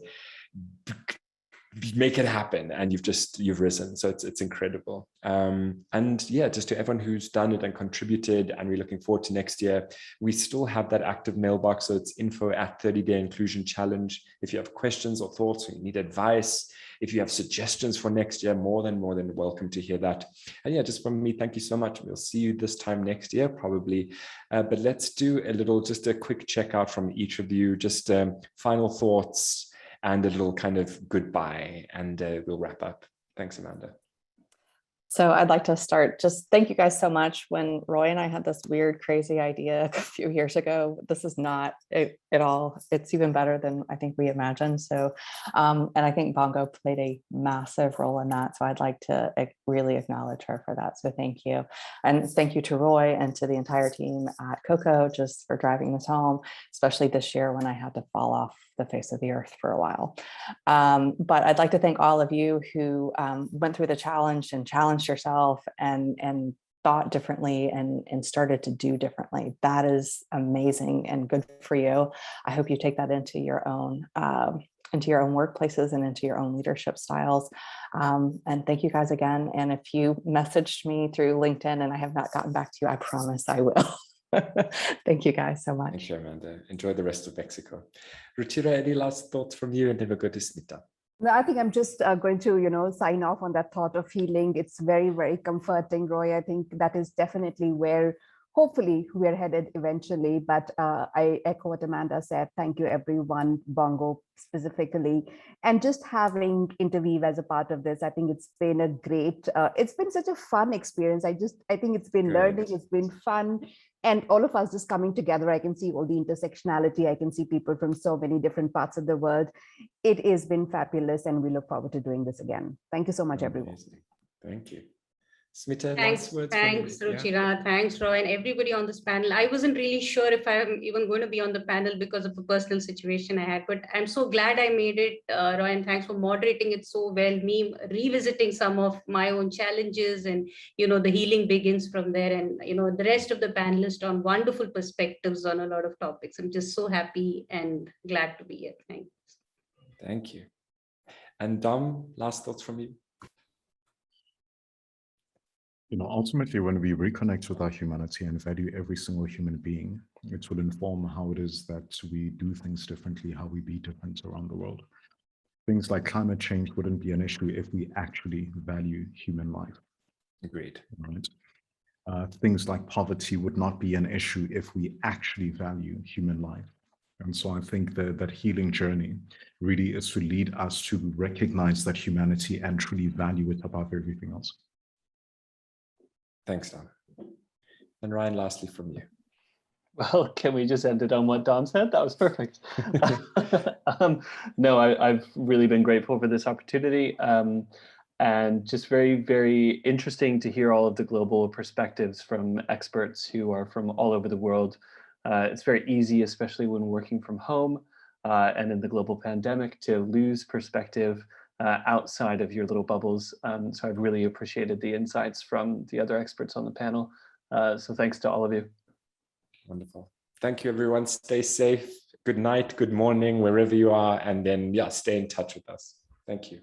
make it happen, and you've risen, so it's incredible. And yeah, just to everyone who's done it and contributed, and we're looking forward to next year. We still have that active mailbox, so it's info@30day inclusion challenge. If you have questions or thoughts, or you need advice, if you have suggestions for next year, more than welcome to hear that. And yeah, just from me, thank you so much. We'll see you this time next year probably, but let's do just a quick checkout from each of you, just final thoughts and a little kind of goodbye, and we'll wrap up. Thanks, Amanda. So I'd like to start, just thank you guys so much. When Roy and I had this weird, crazy idea a few years ago, this is not it at all. It's even better than I think we imagined. So, and I think Bongo played a massive role in that. So I'd like to really acknowledge her for that. So thank you. And thank you to Roy and to the entire team at Coco just for driving this home, especially this year when I had to fall off the face of the earth for a while. But I'd like to thank all of you who went through the challenge and challenged yourself and thought differently and started to do differently. That is amazing and good for you. I hope you take that into your own workplaces and into your own leadership styles. And thank you guys again. And if you messaged me through LinkedIn and I have not gotten back to you, I promise I will. Thank you guys so much. Thank you, Amanda. Enjoy the rest of Mexico. Ruchira, any last thoughts from you, and then we'll go to Smita? No, I think I'm just going to, sign off on that thought of healing. It's very, very comforting, Roy. I think that is definitely where hopefully we're headed eventually. But I echo what Amanda said. Thank you, everyone, Bongo specifically. And just having Interweave as a part of this, I think it's been a great, it's been such a fun experience. I think it's been learning, it's been fun. And all of us just coming together, I can see all the intersectionality. I can see people from so many different parts of the world. It has been fabulous, and we look forward to doing this again. Thank you so much, everyone. Thank you. Smita, Thanks, Ruchira. Yeah. Thanks, Roy, and everybody on this panel. I wasn't really sure if I'm even going to be on the panel because of a personal situation I had, but I'm so glad I made it, Roy, and thanks for moderating it so well, me revisiting some of my own challenges, and, the healing begins from there, and, the rest of the panelists on wonderful perspectives on a lot of topics. I'm just so happy and glad to be here. Thanks. Thank you. And Dom, last thoughts from you? Ultimately, when we reconnect with our humanity and value every single human being, it will inform how it is that we do things differently, how we be different around the world. Things like climate change wouldn't be an issue if we actually value human life. Agreed. Right? Things like poverty would not be an issue if we actually value human life. And so I think that healing journey really is to lead us to recognize that humanity and truly value it above everything else. Thanks, Dom. And Ryan, lastly from you. Well, can we just end it on what Dom said? That was perfect. No, I've really been grateful for this opportunity, and just very, very interesting to hear all of the global perspectives from experts who are from all over the world. It's very easy, especially when working from home and in the global pandemic, to lose perspective outside of your little bubbles. So I've really appreciated the insights from the other experts on the panel. So thanks to all of you. Wonderful. Thank you, everyone. Stay safe. Good night, good morning, wherever you are. And then, stay in touch with us. Thank you.